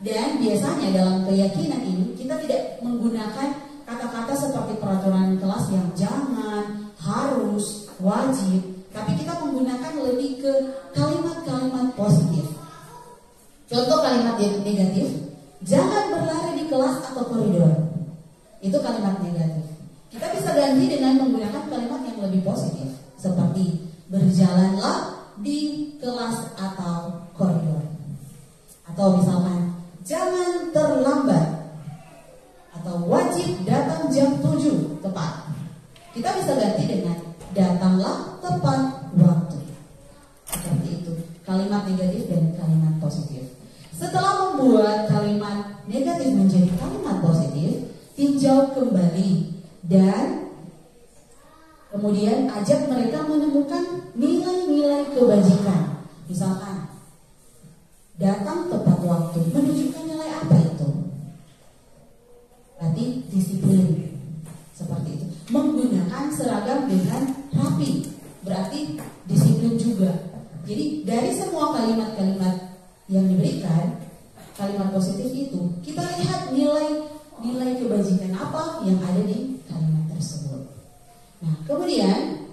Speaker 4: Dan biasanya dalam keyakinan ini kita tidak menggunakan kata-kata seperti peraturan kelas yang jangan, harus, wajib, tapi kita menggunakan lebih ke kalimat-kalimat positif. Contoh kalimat negatif, jangan berlari di kelas atau koridor. Itu kalimat negatif. Kita bisa ganti dengan menggunakan kalimat yang lebih positif, seperti berjalanlah di kelas atau koridor. Atau misalkan, jangan terlambat, atau wajib datang jam 7 tepat. Kita bisa ganti dengan datanglah tepat waktu. Seperti itu, kalimat negatif dan kalimat positif. Setelah membuat kalimat negatif menjadi kalimat positif, tinjau kembali dan kemudian ajak mereka menemukan nilai-nilai kebajikan. Misalkan, datang tepat waktu menunjukkan nilai apa itu? Berarti disiplin. Seperti itu. Menggunakan seragam dengan rapi, berarti disiplin juga. Jadi dari semua kalimat-kalimat yang diberikan, kalimat positif itu, kita lihat nilai kebajikan apa yang ada di kalimat tersebut. Nah, kemudian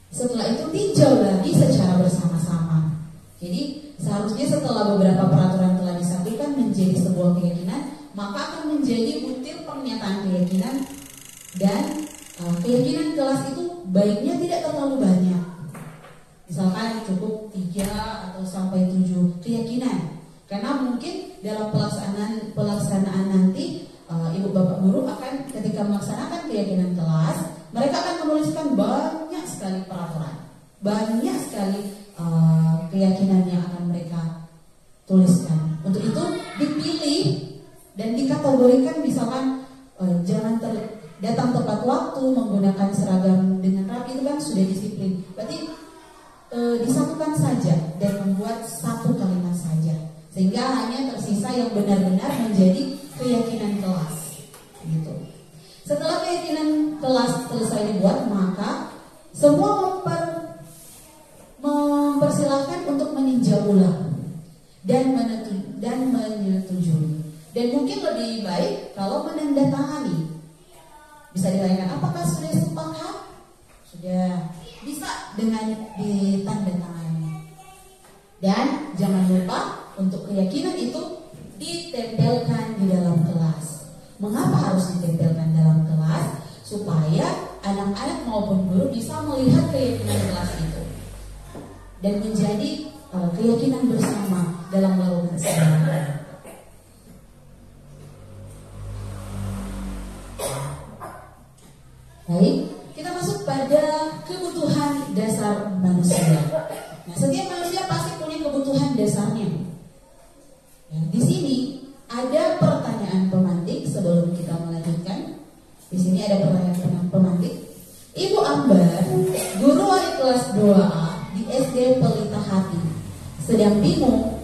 Speaker 4: setelah itu tinjau lagi secara bersama-sama. Jadi seharusnya setelah beberapa peraturan telah disatukan menjadi sebuah keyakinan, maka akan menjadi butir pernyataan keyakinan. Dan keyakinan kelas itu baiknya tidak terlalu banyak. Misalkan cukup 3 atau sampai 7 keyakinan. Karena mungkin dalam pelaksanaan nanti ibu bapak guru akan ketika melaksanakan keyakinan kelas, mereka akan menuliskan banyak sekali peraturan, banyak sekali keyakinan yang akan mereka tuliskan. Untuk itu dipilih dan dikategorikan, misalkan jangan datang tepat waktu, menggunakan seragam dengan rapi, itu kan sudah disiplin. Berarti disatukan saja dan membuat satu kalimat saja, sehingga hanya tersisa yang benar-benar menjadi keyakinan kelas. Gitu. Setelah keyakinan kelas selesai dibuat, maka Semua mempersilahkan untuk meninjau ulang dan menyetujui. Dan mungkin lebih baik kalau menandatangani. Bisa ditanyakan, apakah sudah sepakat? Sudah. Bisa dengan ditandatangani. Dan jangan lupa untuk keyakinan itu ditempelkan di dalam kelas. Mengapa harus ditempelkan dalam kelas? Supaya anak-anak maupun guru bisa melihat keyakinan kelas itu dan menjadi keyakinan bersama dalam melakukan sesuatu. Baik, kita masuk pada kebutuhan dasar manusia. Nah, setiap manusia pasti punya kebutuhan dasarnya. Ya, di sini ada pertanyaan pemantik sebelum kita melanjutkan. Di sini ada pertanyaan pemantik. Ibu Ambar, guru wali kelas 2A di SD Pelita Hati, sedang bingung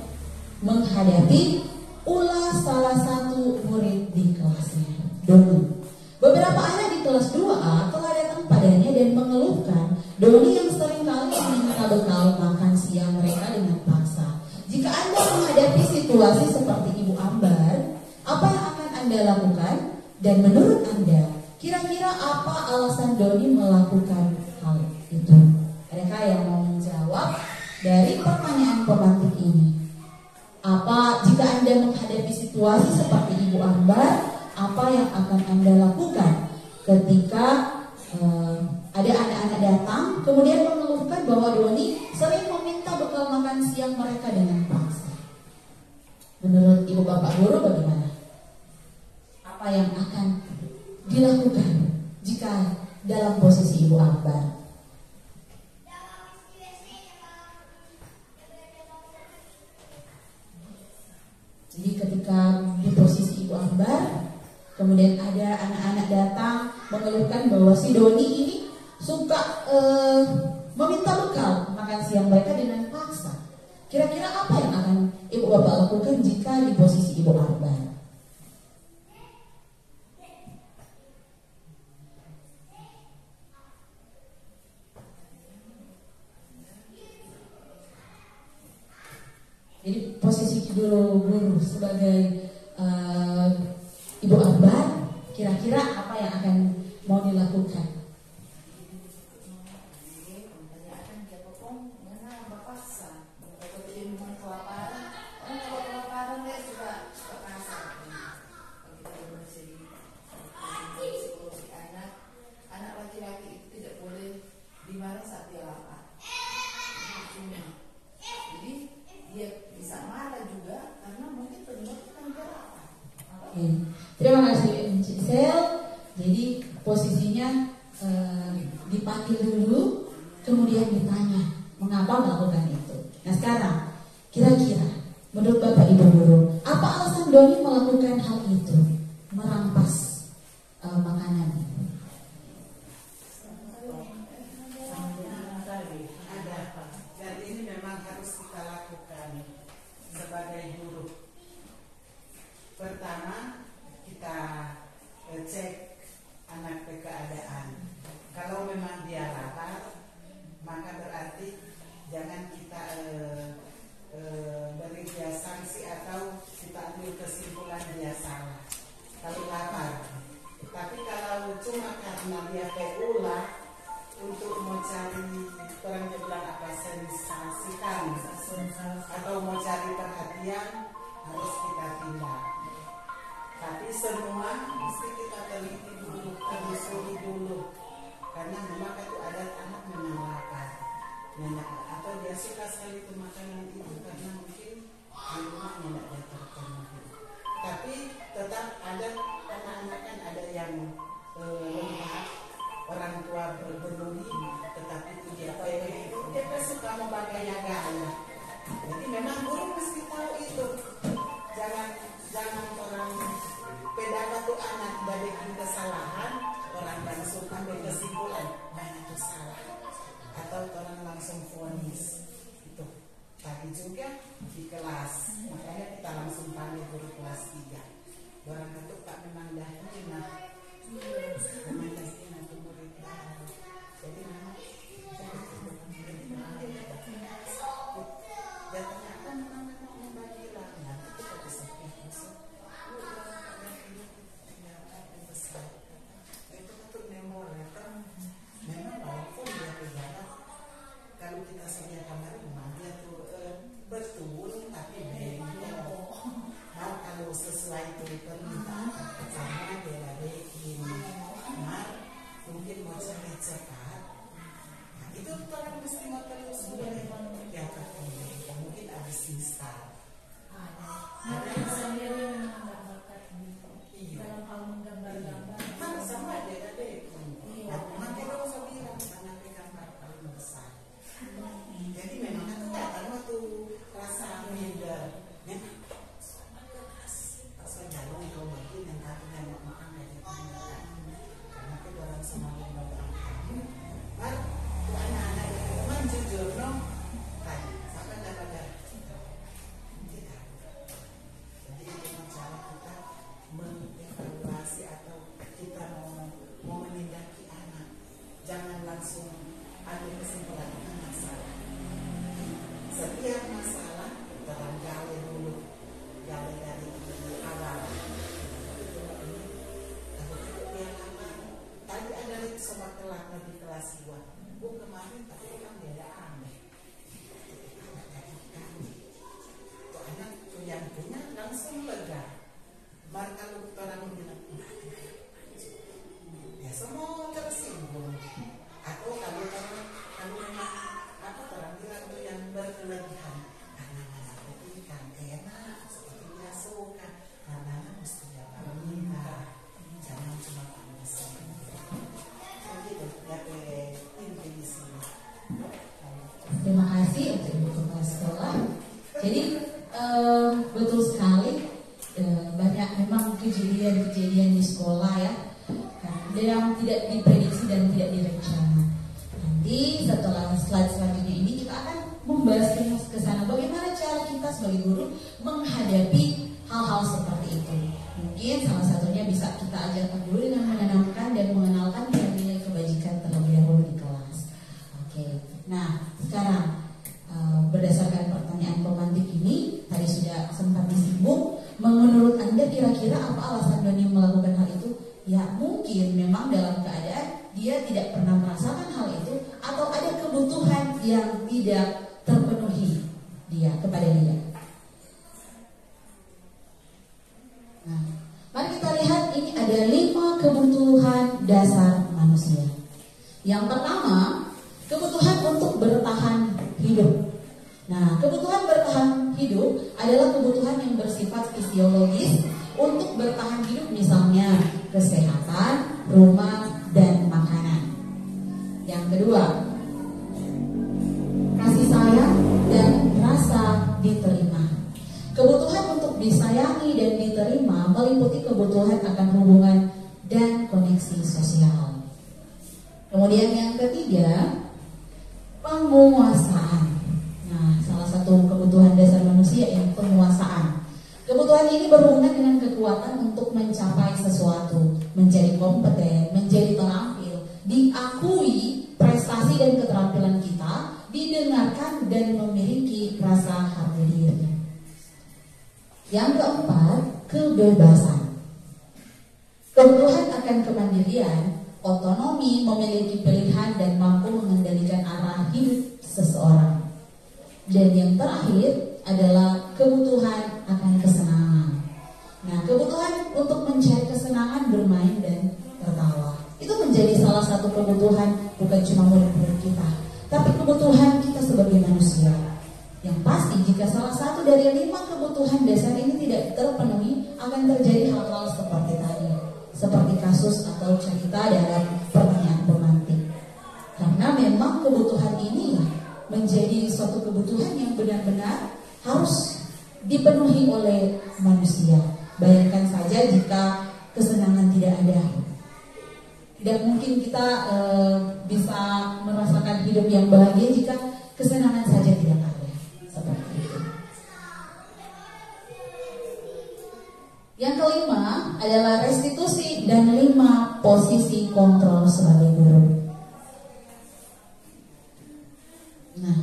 Speaker 4: menghadapi ulah salah satu murid di kelasnya, Doni. Beberapa anak di kelas 2A telah datang padanya dan mengeluhkan Doni yang seringkali meminta bekal makan siang mereka dengan paksa. Jika Anda menghadapi situasi seperti Ibu Ambar, apa yang akan Anda lakukan? Dan menurut Anda, kira-kira apa alasan Doni melakukan hal itu? Adakah yang mau menjawab dari pertanyaan pemantik ini? Apa jika Anda menghadapi situasi seperti Ibu Ambar, apa yang akan Anda lakukan ketika ada anak-anak datang kemudian mengeluhkan bahwa Doni sering meminta bekal makan siang mereka dengan paksa? Menurut Ibu Bapak Guru bagaimana? Apa yang akan dilakukan jika dalam posisi Ibu Ambar? Jadi ketika di posisi Ibu Ambar, kemudian ada anak-anak datang mengeluhkan bahwa si Doni ini suka meminta bekal makan siang mereka dengan paksa. Kira-kira apa yang akan Ibu Bapak lakukan jika di posisi Ibu Ambar? Jadi posisi guru sebagai Ibu Ambar, kira-kira apa yang akan mau dilakukan?
Speaker 2: Anak laki-laki itu tidak boleh dimarah saat dia lapar. Jadi dia bisa marah juga karena mungkin penyebabnya kan dia lapar.
Speaker 4: Terima kasih Cik Sel. Jadi posisinya dipanggil dulu, kemudian ditanya mengapa melakukan itu. Nah sekarang kira-kira menurut Bapak Ibu Guru, apa alasan Doni melakukan hal itu? Merampas makanan.
Speaker 5: Dan ini memang harus kita lakukan sebagai guru. Pertama, kita cek anak ke keadaan. Kalau memang dia lapar, maka berarti jangan kita beri dia sanksi atau kita ambil kesimpulan dia salah. Kalau lapar, tapi kalau cuma karena dia ulah untuk mau cari orang bilang apa sensasikan atau mau cari perhatian, harus kita tindak. Tapi semua mesti kita teliti dulu, telusuri dulu, karena memang itu ada anak memang lapar, atau dia suka sekali itu makanan itu karena mungkin di rumahnya tidak ada terpenuhi. Tapi tetap ada anak-anak kan ada yang lemah, orang tua berpenuhi, tetapi itu dia suka memakainya gaya. Jadi memang guru mesti tahu itu. Jangan orang pedagang tuh anak dari kesalahan, orang langsung ambil kesimpulan mana itu salah, atau orang langsung vonis itu. Tapi juga di kelas, makanya kita langsung panggil guru kelas 3. Orang itu Pak memang dah hina, memang dah hina itu murid. Jadi memang rising star.
Speaker 6: Ada yang saya memang nggak bakat dalam hal menggambar-gambar.
Speaker 5: Sama aja ada itu. Nanti kalau saya bilang anak gambar paling besar. Jadi memang kan kelihatan waktu rasa minder. Pas saya jalan itu mungkin yang kaki dan makan dari tangan. Karena kita orang semuanya orang kamu. Baru anak-anak itu memang jujur dong. Tadi sampai pada tidak. Jadi itu cara kita mengevaluasi atau kita mau menindaki anak. Jangan langsung ambil kesimpulan anak salah. Setiap masalah dalam gali dulu, gali dari awal. Kalau kita pengalaman, tadi ada sobat kelas di kelas 2. Bu kemarin tapi kan beda aneh. Tuh anak tuh yang punya langsung lega. Maka kalau orang bilang, ya semua tersinggung. Atau kalau memang apa orang bilang tuh yang berkelebihan, karena anak itu kan enak seperti dia suka, karena anak mesti dapat minta, jangan cuma panasnya. Begitu ya inti di sini.
Speaker 4: Terima kasih untuk Ibu Kepala Sekolah. Jadi betul sekali, banyak memang kejadian-kejadian di sekolah ya, yang tidak diprediksi dan tidak direncana. Nanti setelah slide selanjutnya ini kita akan membahas ke sana bagaimana cara kita sebagai guru menghadapi hal-hal seperti itu. Mungkin salah satunya bisa kita ajarkan dulu dengan menanamkan dan mengenalkan nilai-nilai kebajikan terlebih dahulu di kelas. Oke, nah sekarang berdasarkan pertanyaan pemantik ini tadi sudah sempat disinggung. Menurut Anda kira-kira apa alasan Doni melakukan hal itu? Ya mungkin memang dalam keadaan dia tidak pernah merasakan hal itu, atau ada kebutuhan yang tidak terpenuhi kepada dia. Nah, mari kita lihat ini ada 5 kebutuhan dasar manusia. Yang pertama, kebutuhan untuk bertahan hidup. Nah, kebutuhan bertahan hidup adalah kebutuhan yang bersifat fisiologis untuk bertahan hidup, misalnya kesehatan, rumah, dan makanan. Yang kedua, kasih sayang dan rasa diterima. Kebutuhan untuk disayangi dan diterima meliputi kebutuhan akan hubungan dan koneksi sosial. Kemudian yang ketiga, penguasaan. Nah, salah satu kebutuhan dasar manusia yang penguasaan. Kebutuhan ini berhubungan dengan kekuatan untuk mencapai sesuatu, menjadi kompeten, menjadi terampil, diakui prestasi dan keterampilan kita, didengarkan dan memiliki rasa harga diri. Yang keempat, kebebasan. Kebutuhan akan kemandirian, otonomi, memiliki pilihan dan mampu mengendalikan arah hidup seseorang. Dan yang terakhir adalah kebutuhan akan kesenangan. Nah, kebutuhan untuk mencari kesenangan, bermain dan tertawa, itu menjadi salah satu kebutuhan bukan cuma murid-murid kita, tapi kebutuhan kita sebagai manusia. Yang pasti jika salah satu dari 5 kebutuhan dasar ini tidak terpenuhi, akan terjadi hal-hal seperti tadi, seperti kasus atau cerita dalam pertanyaan pemantik. Karena memang kebutuhan ini menjadi suatu kebutuhan yang benar-benar harus dipenuhi oleh manusia. Bayangkan saja jika kesenangan tidak ada, tidak mungkin kita bisa merasakan hidup yang bahagia jika kesenangan saja tidak ada. Seperti itu. Yang kelima adalah restitusi dan 5 posisi kontrol sebagai guru. Nah,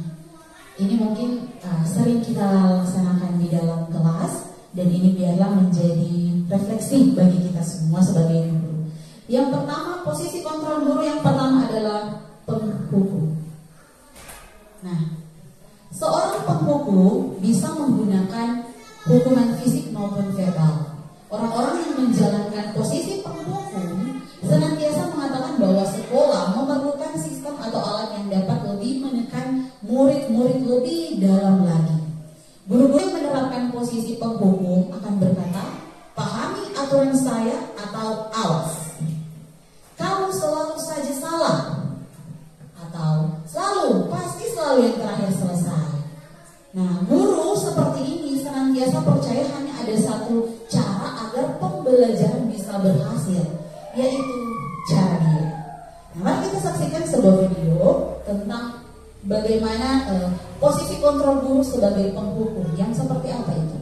Speaker 4: ini mungkin sering kita laksanakan di dalam kelas, dan ini biarlah menjadi refleksi bagi kita semua sebagai guru. Yang pertama, posisi kontrol guru yang pertama adalah penghukum. Nah, seorang penghukum bisa menggunakan hukuman fisik maupun verbal. Orang-orang yang menjalankan posisi penghukum senantiasa mengatakan bahwa sekolah memerlukan sistem atau alat yang dapat lebih menekan murid-murid lebih dalam lagi. lalu yang terakhir selesai. Nah, guru seperti ini senantiasa percaya hanya ada satu cara agar pembelajaran bisa berhasil, yaitu cara dia. Nah, mari kita saksikan sebuah video tentang bagaimana posisi kontrol guru sebagai penghukum, yang seperti apa itu.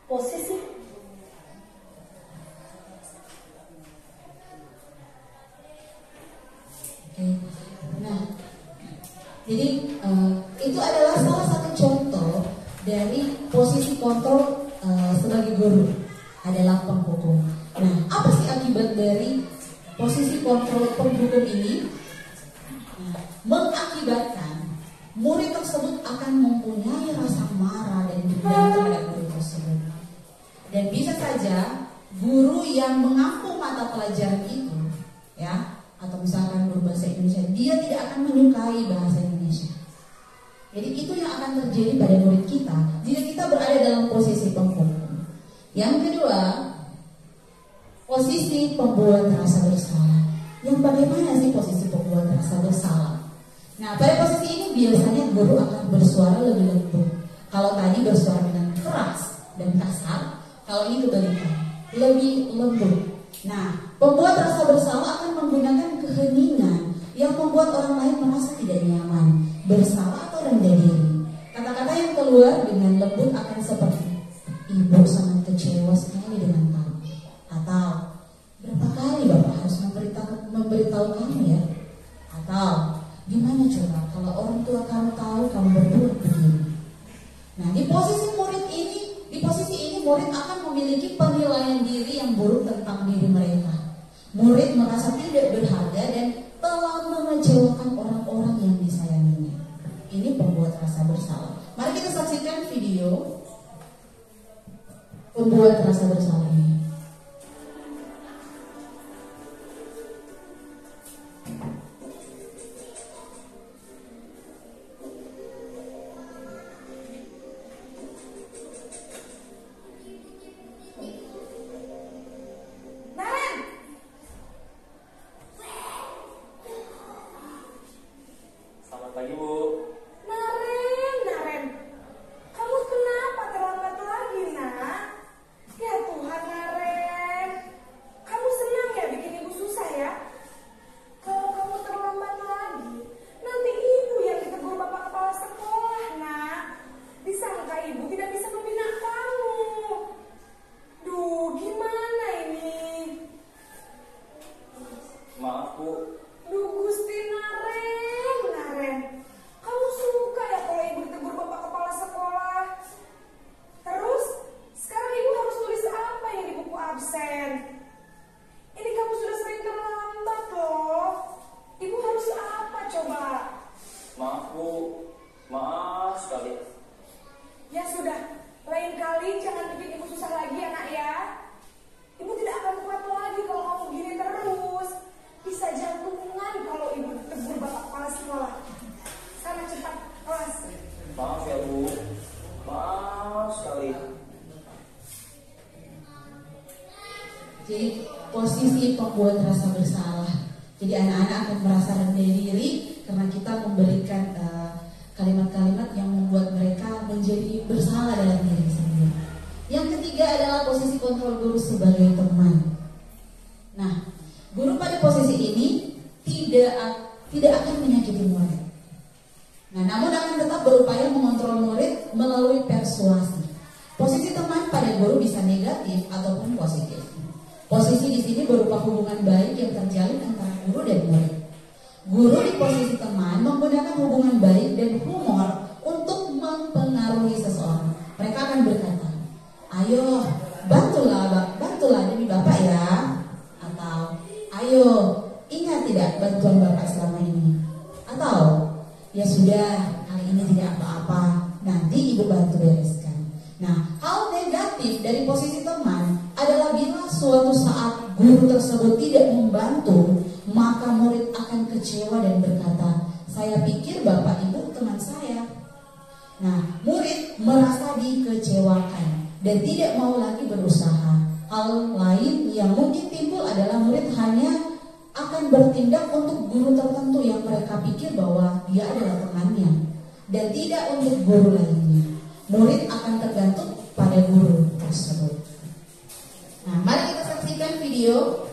Speaker 4: Posisi nah, jadi itu adalah salah satu contoh dari posisi kontrol sebagai guru adalah penghukum. Nah, apa sih akibat dari posisi kontrol penghukum ini? Nah, mengakibatkan murid tersebut akan mempunyai rasa marah dan dendam terhadap guru tersebut. Dan bisa saja guru yang mengampu mata pelajaran itu, ya, atau misalkan guru bahasa Indonesia, dia tidak akan menyukai bahasa Indonesia. Jadi itu yang akan terjadi pada murid kita jika kita berada dalam posisi penghukum. Yang kedua, posisi pembuat rasa bersalah. Yang bagaimana sih posisi pembuat rasa bersalah? Nah, pada posisi ini biasanya guru akan bersuara lebih lembut. Kalau tadi bersuara dengan keras dan kasar, kalau ini kebalikan, lebih lembut. Nah, pembuat rasa bersalah akan menggunakan keheningan yang membuat orang lain merasa tidak nyaman, bersalah atau rendah diri. Kata-kata yang keluar dengan lembut akan seperti, "Ibu sangat kecewa sekali dengan kamu," atau "Berapa kali Bapak harus memberitahu kamu ya?" Atau "Gimana coba kalau orang tua kamu tahu kamu berbuat begini?" Nah, di posisi ini murid akan memiliki penilaian diri yang buruk tentang diri mereka. Murid merasa tidak berharga dan telah mengecewakan orang-orang yang disayanginya. Ini pembuat rasa bersalah. Mari kita saksikan video pembuat rasa bersalah ini. Jadi menjadi posisi pembuat rasa bersalah. Jadi anak-anak akan merasa rendah diri karena kita memberikan kalimat-kalimat yang membuat mereka menjadi bersalah dalam diri sendiri. Yang ketiga adalah posisi kontrol guru sebagai teman. Nah, guru pada posisi ini tidak akan menyakiti murid. Nah, namun akan tetap berupaya mengontrol murid melalui persuasi. Posisi teman pada guru bisa negatif ataupun positif. Posisi di sini berupa hubungan baik yang terjalin antara guru dan murid. Guru di posisi teman menggunakan hubungan baik dan humor untuk mempengaruhi seseorang. Mereka akan berkata, "Ayo, bantulah demi Bapak ya." Atau, "Ayo, ingat tidak bantuan Bapak selama ini?" Atau, "Ya sudah, kali ini tidak apa-apa, nanti Ibu bantu bereskan." Nah, hal negatif dari posisi teman adalah bila suatu saat guru tersebut tidak membantu, maka murid akan kecewa dan berkata, "Saya pikir Bapak Ibu teman saya." Nah, murid merasa dikecewakan dan tidak mau lagi berusaha. Hal lain yang mungkin timbul adalah murid hanya akan bertindak untuk guru tertentu yang mereka pikir bahwa dia adalah temannya dan tidak untuk guru lainnya. Murid akan tergantung pada guru tersebut. Nah, mari kita saksikan video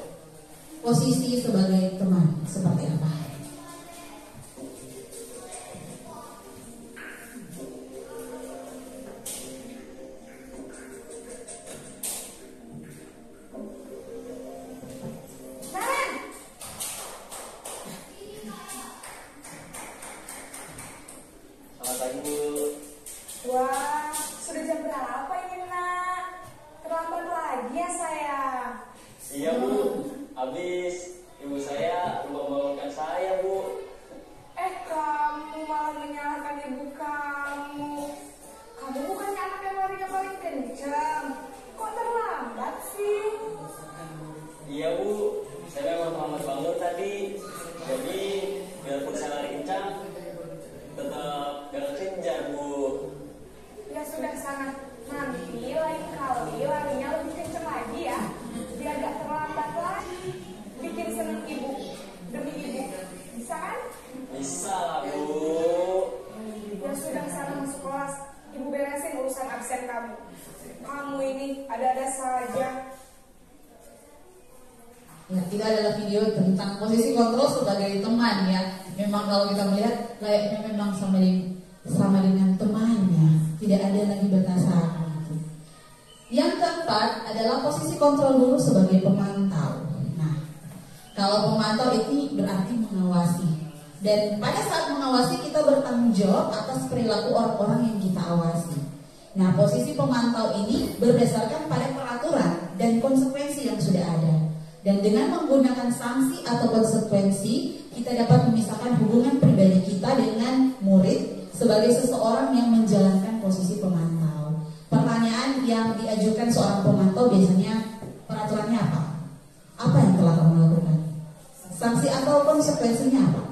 Speaker 4: posisi sebagai teman seperti apa.
Speaker 7: Selamat pagi, Bu.
Speaker 6: Wah, sudah jam berapa ini, Nak? Terlambat lagi ya saya.
Speaker 7: Iya, Bu. Habis ibu saya lupa membangunkan saya, Bu.
Speaker 6: Kamu malah menyalahkan ibu kamu. Kamu bukannya anak yang larinya paling kencang. Kok terlambat sih?
Speaker 7: Iya, Bu. Saya memang terlambat bangun tadi. Jadi, biarpun saya lari kencang, tetap jangan kejar, Bu.
Speaker 6: Ya sudah sangat. Nanti lain kali larinya lebih kencang lagi ya. Biar gak terlambat lagi. Bikin seneng ibu demi ibu. Bisa kan?
Speaker 7: Bisa lah, Bu.
Speaker 6: Ya sudah sana masuk kelas. Ibu beresin urusan absen kamu. Kamu ini ada-ada saja.
Speaker 4: Ya, itu adalah video tentang posisi kontrol sebagai teman ya. Memang kalau kita melihat layaknya memang sama dengan temannya, tidak ada lagi batasan gitu. Yang keempat adalah posisi kontrol guru sebagai pemantau. Nah, kalau pemantau itu berarti mengawasi. Dan pada saat mengawasi kita bertanggung jawab atas perilaku orang-orang yang kita awasi. Nah, posisi pemantau ini berdasarkan pada peraturan dan konsekuensi yang sudah ada. Dan dengan menggunakan sanksi atau konsekuensi, kita dapat memisahkan hubungan pribadi kita dengan murid sebagai seseorang yang menjalankan posisi pemantau. Pertanyaan yang diajukan seorang pemantau biasanya, peraturannya apa? Apa yang telah kamu lakukan? Sanksi atau konsekuensinya apa?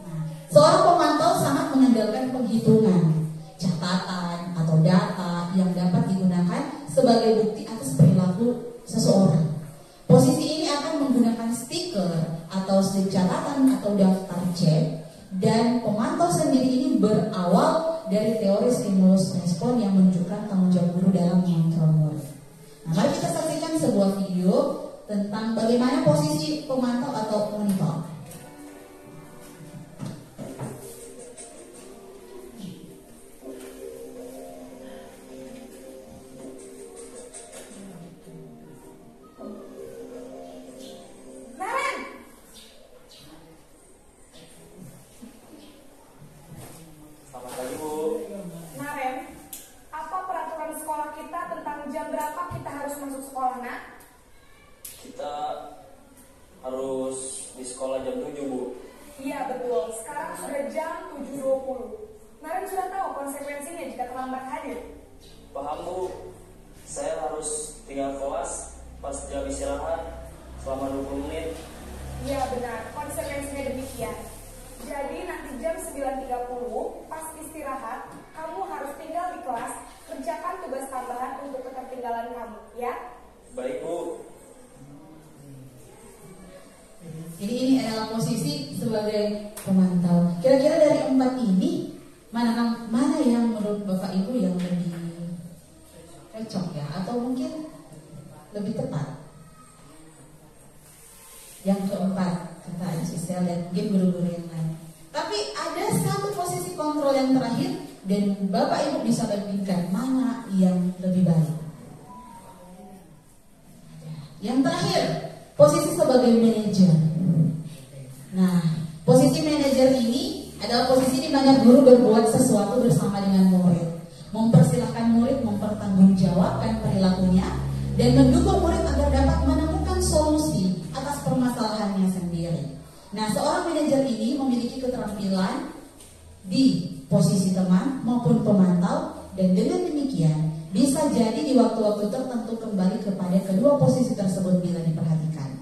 Speaker 4: Nah, seorang pemantau sangat mengandalkan penghitungan, catatan atau data yang dapat digunakan sebagai bukti atas perilaku seseorang. Posisi ini akan menggunakan stiker atau slip catatan atau daftar cek, dan pemantau sendiri ini berawal dari teori stimulus respon yang menunjukkan tanggung jawab guru dalam mengontrol murid. Nah, mari kita saksikan sebuah video tentang bagaimana posisi pemantau atau monitor.
Speaker 7: Selamat pagi, Bu.
Speaker 6: Naren, apa peraturan sekolah kita tentang jam berapa kita harus masuk sekolah, Nak?
Speaker 7: Kita harus di sekolah jam 7, Bu.
Speaker 6: Iya betul, sekarang sudah jam 7.20. Naren sudah tahu konsekuensinya jika terlambat hadir.
Speaker 7: Paham, Bu. Saya harus tinggal kelas pas jam istirahat selama 20 menit.
Speaker 6: Iya benar, konsekuensinya demikian. Jadi nanti jam 9.30 pas istirahat, kamu harus tinggal di kelas, kerjakan tugas tambahan untuk ketertinggalan kamu, ya?
Speaker 7: Baik, Bu.
Speaker 4: Jadi ini adalah posisi sebagai pemantau. Kira-kira dari 4 ini mana yang menurut Bapak Ibu yang lebih cocok ya, atau mungkin lebih tepat? Yang keempat kata Cisel dan mungkin guru-guru yang lain. Tapi ada satu posisi kontrol yang terakhir dan Bapak Ibu bisa bandingkan mana yang lebih baik. Yang terakhir, posisi sebagai manajer. Nah, posisi manajer ini adalah posisi di mana guru berbuat sesuatu bersama dengan murid, mempersilahkan murid mempertanggungjawabkan perilakunya dan mendukung murid agar dapat menemukan solusi atas permasalahannya sendiri. Nah, seorang manajer ini memiliki keterampilan di posisi teman maupun pemantau, dan dengan demikian bisa jadi di waktu-waktu tertentu kembali kepada kedua posisi tersebut bila diperhatikan.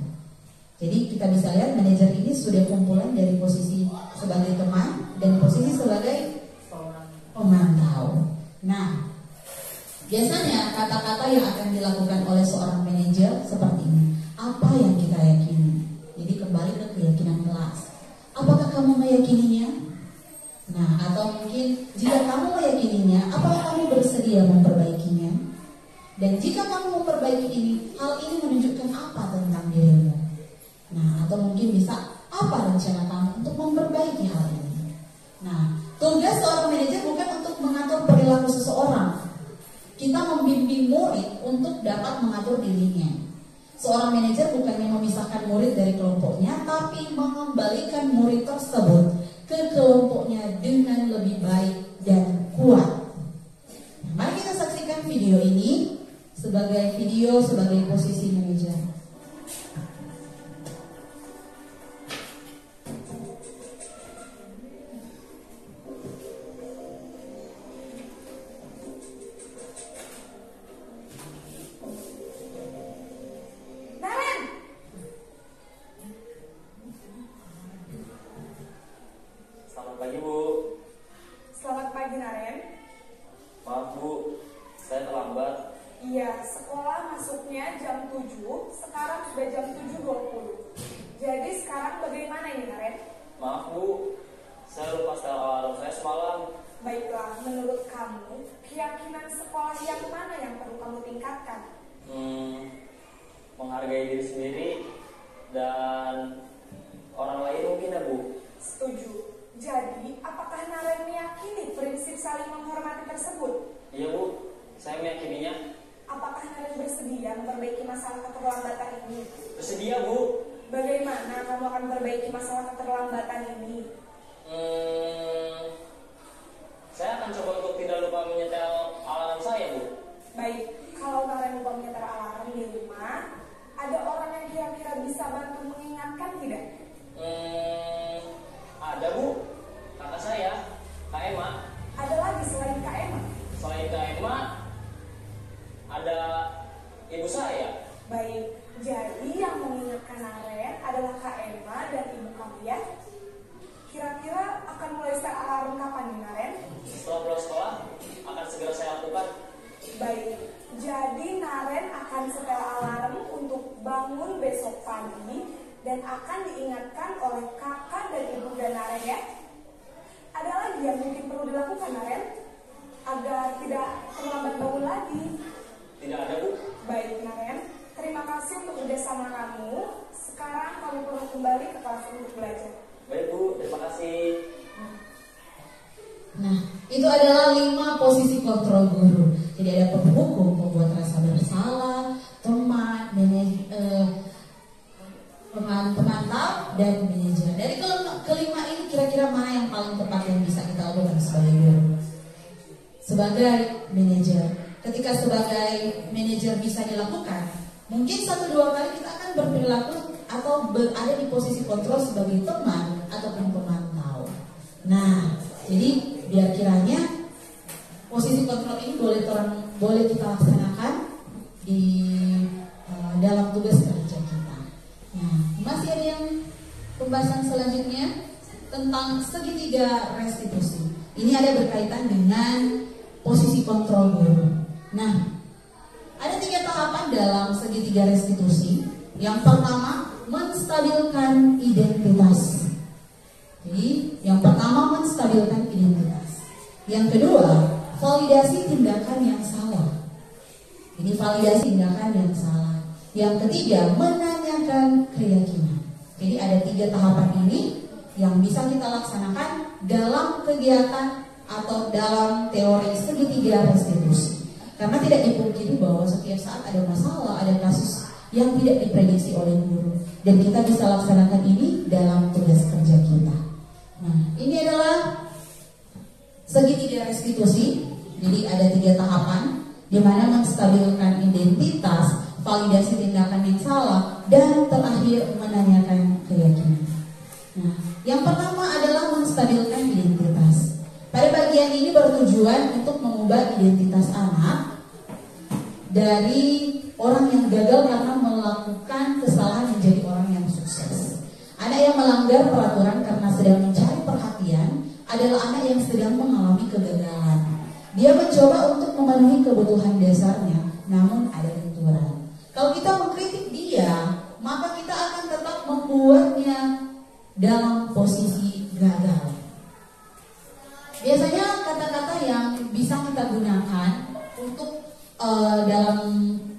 Speaker 4: Jadi kita bisa lihat manajer ini sudah kumpulan dari posisi sebagai teman dan posisi sebagai pemantau. Nah, biasanya kata-kata yang akan dilakukan oleh seorang manajer seperti ini. Apa yang kita yakini? Jadi kembali ke keyakinan kelas. Apakah kamu meyakininya? Nah, atau mungkin jika kamu meyakininya, apakah kamu bersedia memperbaikinya? Dan jika kamu memperbaiki ini, hal ini menunjukkan apa tentang dirimu? Nah, atau mungkin bisa apa rencana kamu untuk memperbaiki hal ini? Nah, tugas seorang manajer bukan untuk mengatur perilaku seseorang. Kita membimbing murid untuk dapat mengatur dirinya. Seorang manajer bukannya memisahkan murid dari kelompoknya, tapi mengembalikan murid tersebut ke kelompoknya dengan lebih baik dan kuat. Nah, mari kita saksikan video ini sebagai posisi manajer.
Speaker 7: Pagi Bu.
Speaker 6: Selamat pagi Naren.
Speaker 7: Maaf Bu, saya terlambat.
Speaker 6: Iya, sekolah masuknya jam 7, sekarang sudah jam 7.20. Jadi sekarang bagaimana ini Naren?
Speaker 7: Maaf Bu, saya lupa setel alarm saya semalam.
Speaker 6: Baiklah, menurut kamu, keyakinan sekolah yang mana yang perlu kamu tingkatkan?
Speaker 7: Menghargai diri sendiri dan orang lain mungkin ya Bu.
Speaker 6: Setuju. Jadi, apakah Naren meyakini prinsip saling menghormati tersebut?
Speaker 7: Iya Bu, saya meyakininya.
Speaker 6: Apakah Naren bersedia memperbaiki masalah keterlambatan ini?
Speaker 7: Bersedia Bu.
Speaker 6: Bagaimana kamu akan memperbaiki masalah keterlambatan ini?
Speaker 7: Saya akan coba untuk tidak lupa menyetel alarm saya Bu.
Speaker 6: Baik, kalau Naren lupa menyetel alarm di rumah, ada orang yang kira-kira bisa bantu mengingatkan tidak?
Speaker 7: Ada Bu, kakak saya, Kak Emma.
Speaker 6: Ada lagi selain Kak Emma?
Speaker 7: Selain Kak Emma, ada ibu saya.
Speaker 6: Baik, jadi yang mengingatkan Naren adalah Kak Emma dan ibu kamu ya? Kira-kira akan mulai setel alarm kapan nih Naren?
Speaker 7: Setelah pulang sekolah, akan segera saya lakukan.
Speaker 6: Baik, jadi Naren akan setel alarm untuk bangun besok pagi dan akan diingatkan oleh kakak dan ibu dan Naren ya. Ada lagi yang mungkin perlu dilakukan Naren agar tidak terlambat bangun lagi?
Speaker 7: Tidak ada Bu.
Speaker 6: Baik Naren, terima kasih untuk kerjasama kamu. Sekarang kamu perlu kembali ke kelas untuk belajar.
Speaker 7: Baik Bu, terima kasih.
Speaker 4: Nah, itu adalah 5 posisi kontrol guru. Jadi ada penghukum, pembuat rasa bersalah, teman, pemantau, dan manajer. Dari kelima ini kira-kira mana yang paling tepat yang bisa kita lakukan sebagai guru? Sebagai manajer. Ketika sebagai manajer bisa dilakukan, mungkin 1-2 kali kita akan berperilaku atau berada di posisi kontrol sebagai teman ataupun pemantau. Nah, jadi biar kiranya posisi kontrol ini boleh kita laksanakan di dalam tugas kerja kita. Nah, masih ada yang pembahasan selanjutnya tentang segitiga restitusi. Ini ada berkaitan dengan posisi kontrol guru. Nah, ada 3 tahapan dalam segitiga restitusi. Yang pertama, menstabilkan identitas. Jadi yang pertama menstabilkan identitas. Yang kedua, validasi tindakan yang salah. Ini validasi tindakan yang salah. Yang ketiga, menanyakan keyakinan. Jadi ada 3 tahapan ini yang bisa kita laksanakan dalam kegiatan atau dalam teori segitiga restitusi. Karena tidak dipungkiri bahwa setiap saat ada masalah, ada kasus yang tidak diprediksi oleh guru. Dan kita bisa laksanakan ini dalam tugas kerja kita. Nah, ini adalah segitiga restitusi. Jadi ada 3 tahapan, di mana menstabilkan identitas, validasi tindakan yang salah, dan terakhir menanyakan keyakinan. Nah, yang pertama adalah menstabilkan identitas. Pada bagian ini bertujuan untuk mengubah identitas anak dari orang yang gagal karena melakukan kesalahan menjadi orang yang sukses. Anak yang melanggar peraturan karena sedang mencari perhatian adalah anak yang sedang mengalami kegagalan. Dia mencoba untuk memenuhi kebutuhan dasarnya, namun ada benturan. Kalau kita mengkritik dia, maka kita akan tetap membuatnya dalam posisi gagal. Biasanya kata-kata yang bisa kita gunakan untuk dalam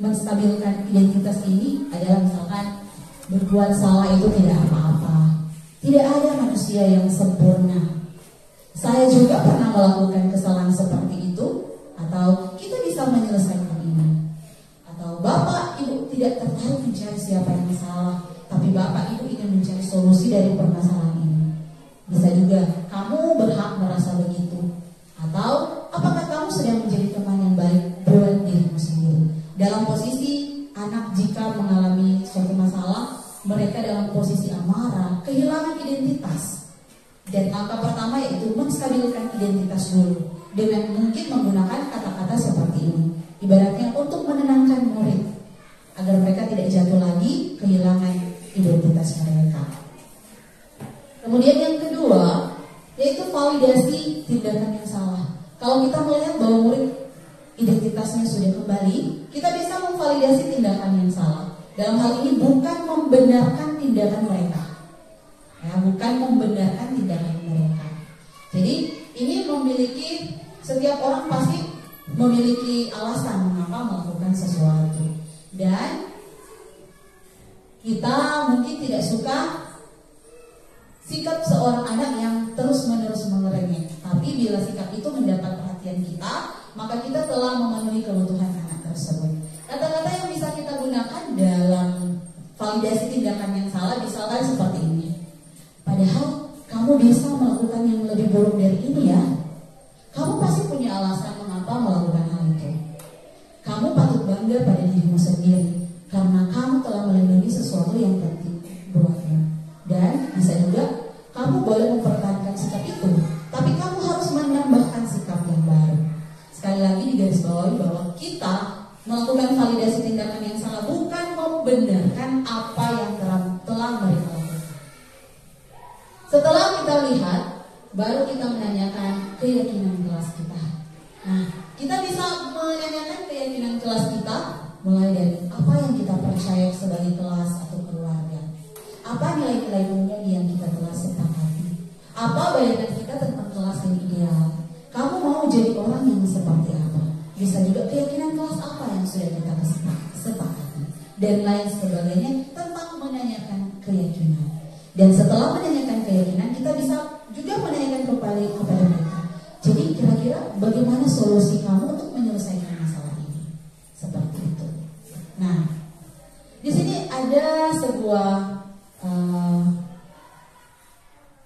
Speaker 4: menstabilkan identitas ini adalah misalkan berbuat salah itu tidak apa-apa. Tidak ada manusia yang sempurna. Saya juga pernah melakukan kesalahan seperti itu, atau kita bisa menyelesaikan ini. Atau Bapak Ibu tidak tertarik mencari siapa yang salah, tapi Bapak Ibu ingin mencari solusi dari permasalahan ini. Bisa juga kamu berhak merasa begitu. Atau apakah kamu sedang menjadi teman yang baik buat dirimu sendiri? Dalam posisi anak jika mengalami suatu masalah, mereka dalam posisi amarah, kehilangan identitas. Dan angka pertama yaitu menstabilkan identitas dulu, dengan mungkin menggunakan kata-kata seperti ini. Ibaratnya untuk menenangkan murid agar mereka tidak jatuh lagi kehilangan identitas mereka. Kemudian yang kedua yaitu validasi tindakan yang salah. Kalau kita melihat bahwa murid identitasnya sudah kembali, kita bisa memvalidasi tindakan yang salah. Dalam hal ini bukan membenarkan tindakan mereka, ya, bukan membenarkan tindakan mereka. Jadi ini memiliki, setiap orang pasti memiliki alasan mengapa melakukan sesuatu. Dan kita mungkin tidak suka sikap seorang anak yang terus-menerus mengerengek. Tapi bila sikap itu mendapat perhatian kita, maka kita telah memenuhi kebutuhan anak tersebut. Kata-kata yang bisa kita gunakan dalam validasi tindakan yang salah misalkan seperti ini. Padahal kamu bisa melakukan yang lebih buruk dari ini ya. Kamu pasti punya alasan mengapa melakukan hal itu. Kamu patut bangga pada dirimu sendiri karena kamu telah melindungi sesuatu yang penting buatmu. Dan bisa juga kamu boleh mempertahankan sikap itu, tapi kamu harus menambahkan sikap yang baru. Sekali lagi digarisbawahi bahwa kita melakukan validasi tindakan yang salah bukan membenarkan apa yang telah mereka lakukan. Setelah kita lihat, baru kita menanyakan keyakinan kelas kita. Nah, kita bisa menanyakan keyakinan kelas kita mulai dari apa yang kita percaya sebagai kelas atau keluarga. Apa nilai-nilai umum yang kita telah sepakati? Apa bayangan kita tentang kelas yang ideal? Kamu mau jadi orang yang seperti apa? Bisa juga keyakinan kelas apa yang sudah kita sepakati, dan lain sebagainya tentang menanyakan keyakinan. Dan setelah menanyakan keyakinan, kita bisa juga menanyakan kembali kepada mereka. Jadi kira-kira bagaimana solusi kamu untuk menyelesaikan masalah ini? Seperti itu. Nah, di sini ada sebuah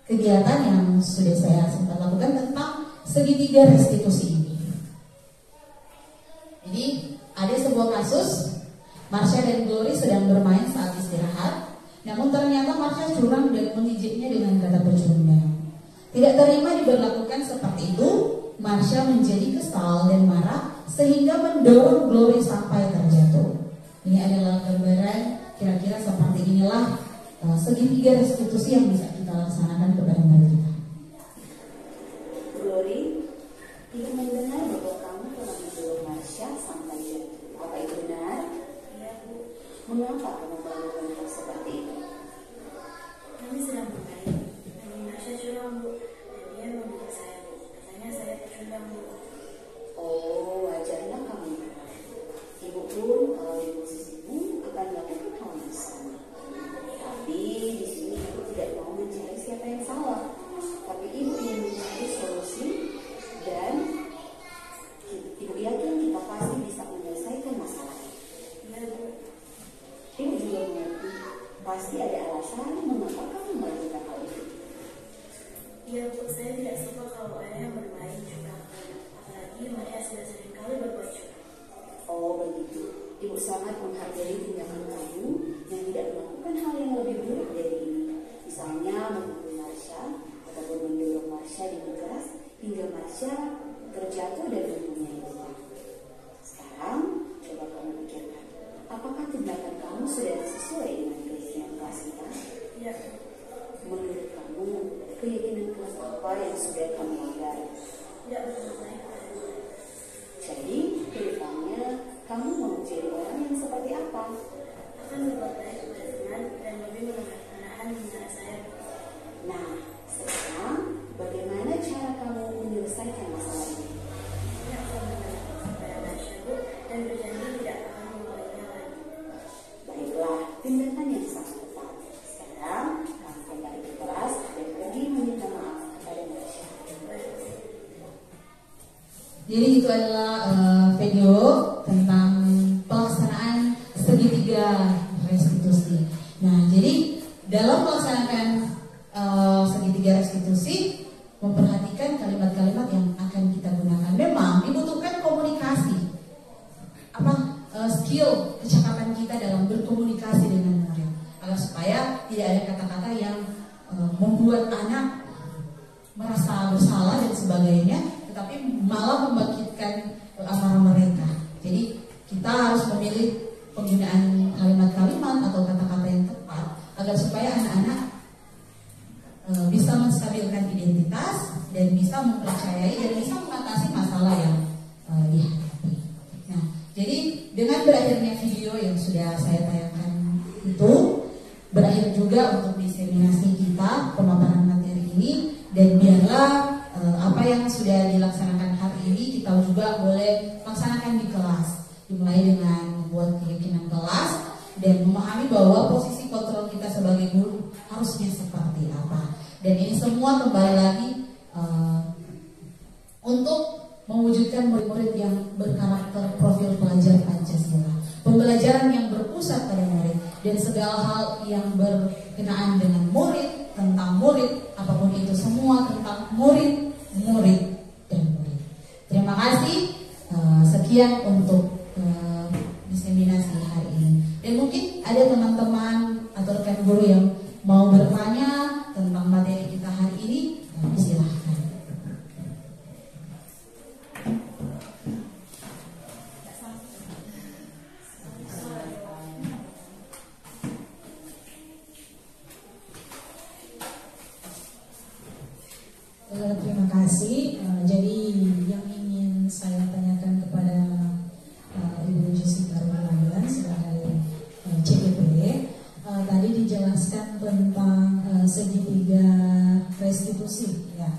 Speaker 4: kegiatan yang sudah saya sempat lakukan tentang segitiga restitusi ini. Jadi ada sebuah kasus, Marsha dan Glory sedang bermain saat istirahat, namun ternyata Marsha curang dan mengejeknya dengan kata pecundang. Tidak terima diberlakukan seperti itu, Marsha menjadi kesal dan marah sehingga mendorong Glory sampai terjatuh. Ini adalah gambaran kira-kira seperti inilah segitiga restitusi yang bisa kita laksanakan kepada murid kita.
Speaker 8: Glory, tidak mendengar bahwa kamu telah mendorong Marsha sampai jatuh. Apa itu benar? Iya, Bu. Mengapa kamu melakukan hal seperti itu? Pasti ada alasan mengapa kamu melakukan hal itu.
Speaker 3: Ya Bu, saya tidak suka kalau ayah bermain curang. Apalagi mereka sudah sering kali berbuat curang.
Speaker 8: Oh begitu. Ibu sangat menghargai tindakan kamu yang tidak melakukan hal yang lebih buruk dari ini. Misalnya memukul Marsha ataupun mendorong Marsha dengan keras hingga Marsha terjatuh dan mempunyai luka. Sekarang coba kamu pikirkan, apakah tindakan kamu sudah sesuai dengan keyakinan kelas kita?
Speaker 3: Ya.
Speaker 8: Menurut kamu, keyakinan kelas apa yang sudah kamu langgar?
Speaker 3: Tidak berbuat baik.
Speaker 8: Jadi, kedepannya kamu mau jadi orang yang seperti apa?
Speaker 3: Akan berbuat baik kepada teman dan lebih menahan mengenai saya.
Speaker 8: Nah, sekarang bagaimana cara kamu menyelesaikan masalah ini?
Speaker 3: Saya akan menanyakan kepada Marsha Bu dan berjanji tidak akan mengulanginya lagi.
Speaker 8: Baiklah, tindakan yang sangat tepat. Sekarang, kamu kembali ke kelas dan pergi meminta maaf kepada Marsha.
Speaker 4: Jadi itu adalah video tentang pelaksanaan segitiga restitusi. Nah, jadi dalam melaksanakan segitiga restitusi, memperhatikan kalimat-kalimat yang akan kita gunakan. Memang dibutuhkan komunikasi, skill, kecakapan kita dalam berkomunikasi dengan murid, agar supaya tidak ada kata-kata yang membuat anak merasa bersalah dan sebagainya, tetapi malah membangkitkan amarah mereka. Jadi kita harus memilih penggunaan kalimat-kalimat atau kata-kata yang tepat agar supaya anak-anak bisa menstabilkan identitas dan bisa mempercayai dan bisa mengatasi masalah yang dihadapi. Nah, jadi dengan berakhirnya video yang sudah saya tayangkan itu, berakhir juga untuk diseminasi kita pemaparan materi ini, dan biarlah apa yang sudah dilaksanakan hari ini kita juga boleh laksanakan di kelas, dimulai dengan membuat keyakinan kelas dan memahami bahwa posisi kontrol kita sebagai guru harusnya seperti apa. Dan ini semua kembali lagi untuk mewujudkan murid-murid yang berkarakter profil pelajar Pancasila, pembelajaran yang berpusat pada murid dan segala hal yang berkenaan dengan murid, tentang murid, apapun itu semua tentang murid, dan murid. Terima kasih. Sekian untuk diseminasi hari ini. Dan mungkin ada teman-teman atau rekan guru yang mau bertanya tentang materi kita hari ini, silahkan.
Speaker 9: Terima kasih. Jadi yang ingin saya tanyakan kepada Ibu Jessica Runtalian sebagai CGP, tadi dijelaskan tentang segitiga restitusi, ya.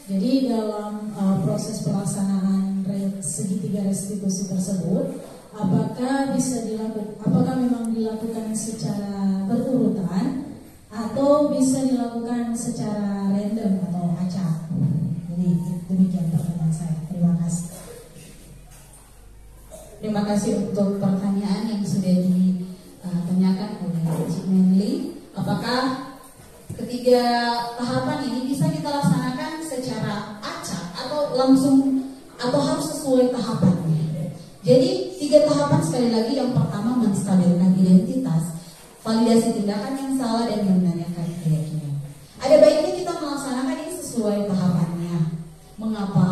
Speaker 9: Jadi dalam proses pelaksanaan segitiga restitusi tersebut, apakah memang dilakukan secara berurutan atau bisa dilakukan secara random atau acak? Jadi demikian pertanyaan saya. Terima kasih.
Speaker 4: Terima kasih untuk pertanyaan yang sudah ditanyakan oleh Cik Menli. Apakah ketiga tahapan ini bisa kita laksanakan secara acak atau langsung atau harus sesuai tahapannya? Jadi 3 tahapan sekali lagi. Yang pertama, menstabilkan identitas, validasi tindakan yang salah, dan menanyakan keyakinan. Ada baiknya kita melaksanakan ini sesuai tahapannya. Mengapa?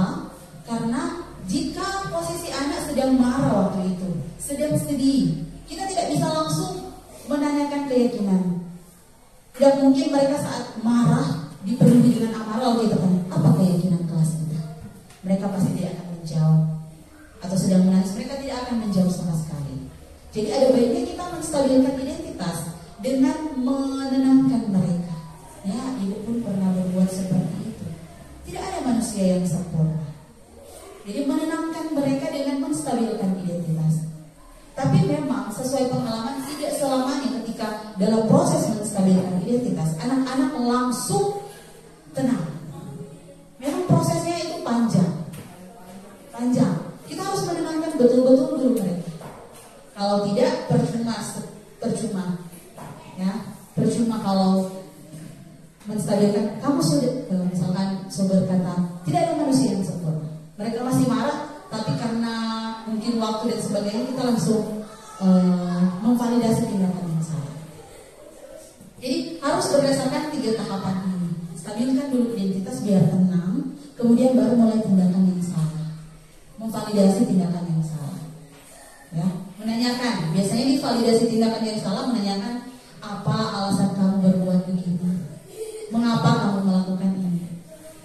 Speaker 4: Karena jika posisi anak sedang marah waktu itu, sedang sedih, kita tidak bisa langsung menanyakan keyakinan. Tidak mungkin mereka saat marah dipenuhi dengan amarah lalu kita tanya, apa keyakinan kelas kita? Mereka pasti tidak akan menjawab. Atau sedang menangis, mereka tidak akan menjawab sama sekali. Jadi ada baiknya kita menstabilkan identitas dengan menenangkan mereka. Ya, ibu pun pernah berbuat seperti itu. Tidak ada manusia yang sempurna. Jadi menenangkan mereka dengan menstabilkan identitas. Tapi memang sesuai pengalaman tidak selamanya ketika dalam proses menstabilkan identitas anak-anak langsung tenang. Memang prosesnya itu panjang. Kita harus menenangkan betul-betul dulu mereka. Kalau tidak percuma, ya.
Speaker 9: percuma kalau menstabilkan kamu sudah, misalkan sumber kata tidak ada manusia yang sempurna. Mereka masih marah, tapi karena mungkin waktu dan sebagainya kita langsung memvalidasi tindakan yang salah. Jadi harus berdasarkan 3 tahapan ini. Stabilkan dulu identitas biar tenang, kemudian baru mulai tindakan yang salah. Memvalidasi tindakan yang salah. Ya, menanyakan. Biasanya di validasi tindakan yang salah menanyakan apa alasan kamu berbuat begitu, mengapa kamu melakukan ini.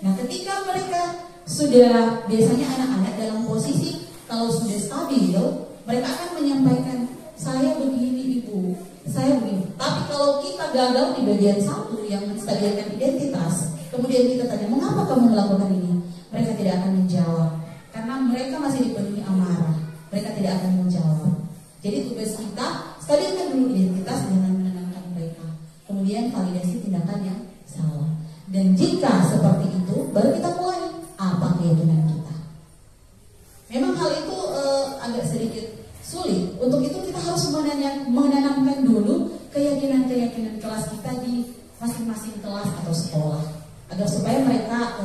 Speaker 9: Nah, ketika mereka sudah, biasanya anak-anak dalam posisi kalau sudah stabil, mereka akan menyampaikan, saya begini ibu, saya begini. Tapi kalau kita gagal di bagian 1 yang menstabilkan identitas, kemudian kita tanya, mengapa kamu melakukan ini? Mereka tidak akan menjawab, karena mereka masih dipenuhi amarah. Mereka tidak akan menjawab. Jadi tugas kita, stabilkan dulu identitas dengan menenangkan mereka. Kemudian validasi tindakan yang salah. Dan jika seperti itu, baru kita mulai apa keyakinan kita. Memang hal itu agak sedikit sulit. Untuk itu kita harus menanamkan dulu keyakinan-keyakinan kelas kita di masing-masing kelas atau sekolah, agar supaya mereka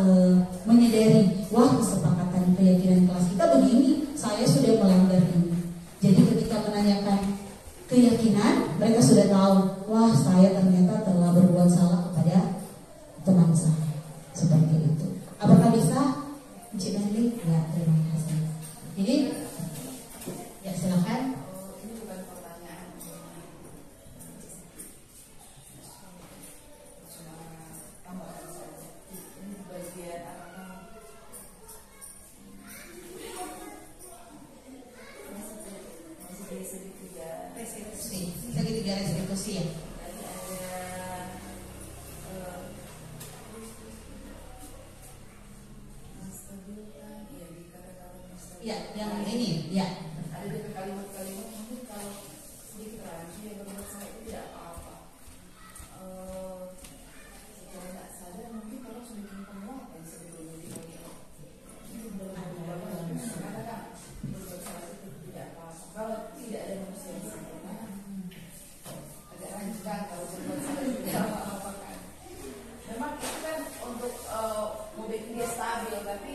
Speaker 9: menyadari, wah, kesepakatan keyakinan kelas kita begini, saya sudah melanggar ini. Jadi ketika menanyakan keyakinan, mereka sudah tahu, wah, saya ternyata telah berbuat salah kepada teman saya. Seperti itu. Apakah bisa? Encik Nandi? Ya, terima kasih. Jadi, ya silakan.
Speaker 2: Ini bukan pertanyaan. Cuma tambahan saja. Ini bagian apa?
Speaker 9: Segitiga restitusi ya. Ya, yang ini, ya.
Speaker 2: Ada kalimat-kalimat mungkin kalau sedikit rancu yang menurut saya itu tidak apa-apa. Secara tidak sadar mungkin kalau sedikit penguatan sebelumnya di bagian itu belum katakan menurut saya itu tidak apa-apa. Kalau tidak ada manusia yang sempurna, agak rancu kan kalau menurut saya tidak apa-apa kan. Memang itu kan untuk mobil dia stabil, tapi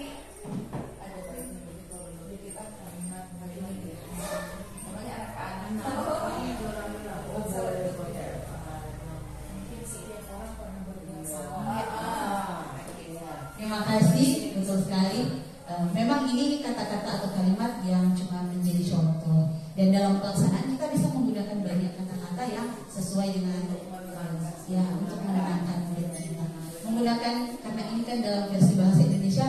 Speaker 2: ada baiknya. Kita makanya anak-anak mungkin setiap orang pernah berbuat salah.
Speaker 9: Terima kasih, betul sekali. Memang ini kata-kata atau kalimat yang cuma menjadi contoh, dan dalam pelaksanaan kita bisa menggunakan banyak kata-kata yang sesuai dengan ya untuk menenangkan murid kita. Menggunakan, karena ini kan dalam versi bahasa Indonesia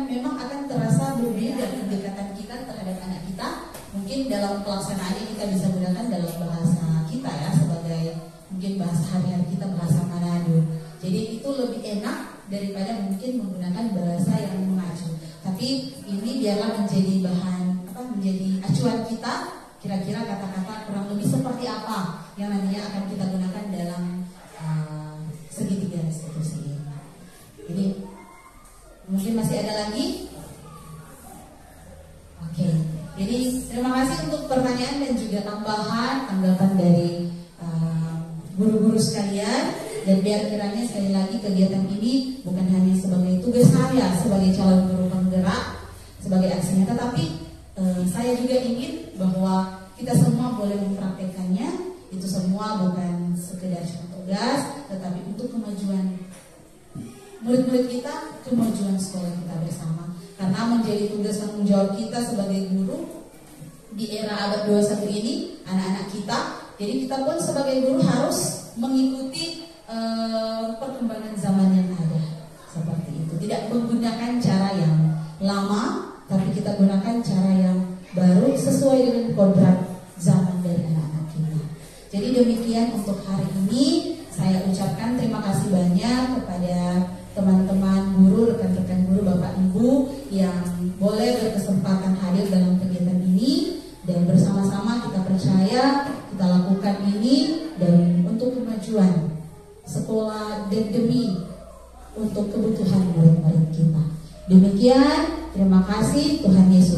Speaker 9: memang akan terasa berbeda pendekatan kita terhadap anak kita. Mungkin dalam pelaksanaannya kita bisa gunakan dalam bahasa kita ya, sebagai mungkin bahasa harian kita, bahasa Manado. Jadi itu lebih enak daripada mungkin menggunakan bahasa yang mengacu. Tapi ini biarlah menjadi bahan menjadi acuan kita, kira-kira kata-kata kurang lebih seperti apa yang nantinya akan kita gunakan dalam segitiga restitusi ini. Jadi mungkin masih ada lagi? Oke. Jadi terima kasih untuk pertanyaan dan juga tambahan tanggapan dari guru-guru sekalian. Dan biar kiranya sekali lagi kegiatan ini bukan hanya sebagai tugas saya sebagai calon guru penggerak, sebagai aksi nyata, tapi saya juga ingin bahwa kita semua boleh mempraktekannya. Itu semua bukan sekedar cuma tugas, tetapi untuk kemajuan murid-murid kita, kemajuan sekolah kita bersama. Karena menjadi tugas tanggung jawab kita sebagai guru di era abad 21 ini, anak-anak kita. Jadi kita pun sebagai guru harus mengikuti perkembangan zaman yang ada. Seperti itu. Tidak menggunakan cara yang lama, tapi kita gunakan cara yang baru sesuai dengan kodrat zaman dari anak-anak kita. Jadi demikian untuk hari ini. Saya ucapkan terima kasih banyak kepada teman-teman guru, rekan-rekan guru, Bapak Ibu yang boleh berkesempatan hadir dalam kegiatan ini, dan bersama-sama kita percaya kita lakukan ini dan untuk kemajuan sekolah dan demi untuk kebutuhan murid-murid kita. Demikian, terima kasih. Tuhan Yesus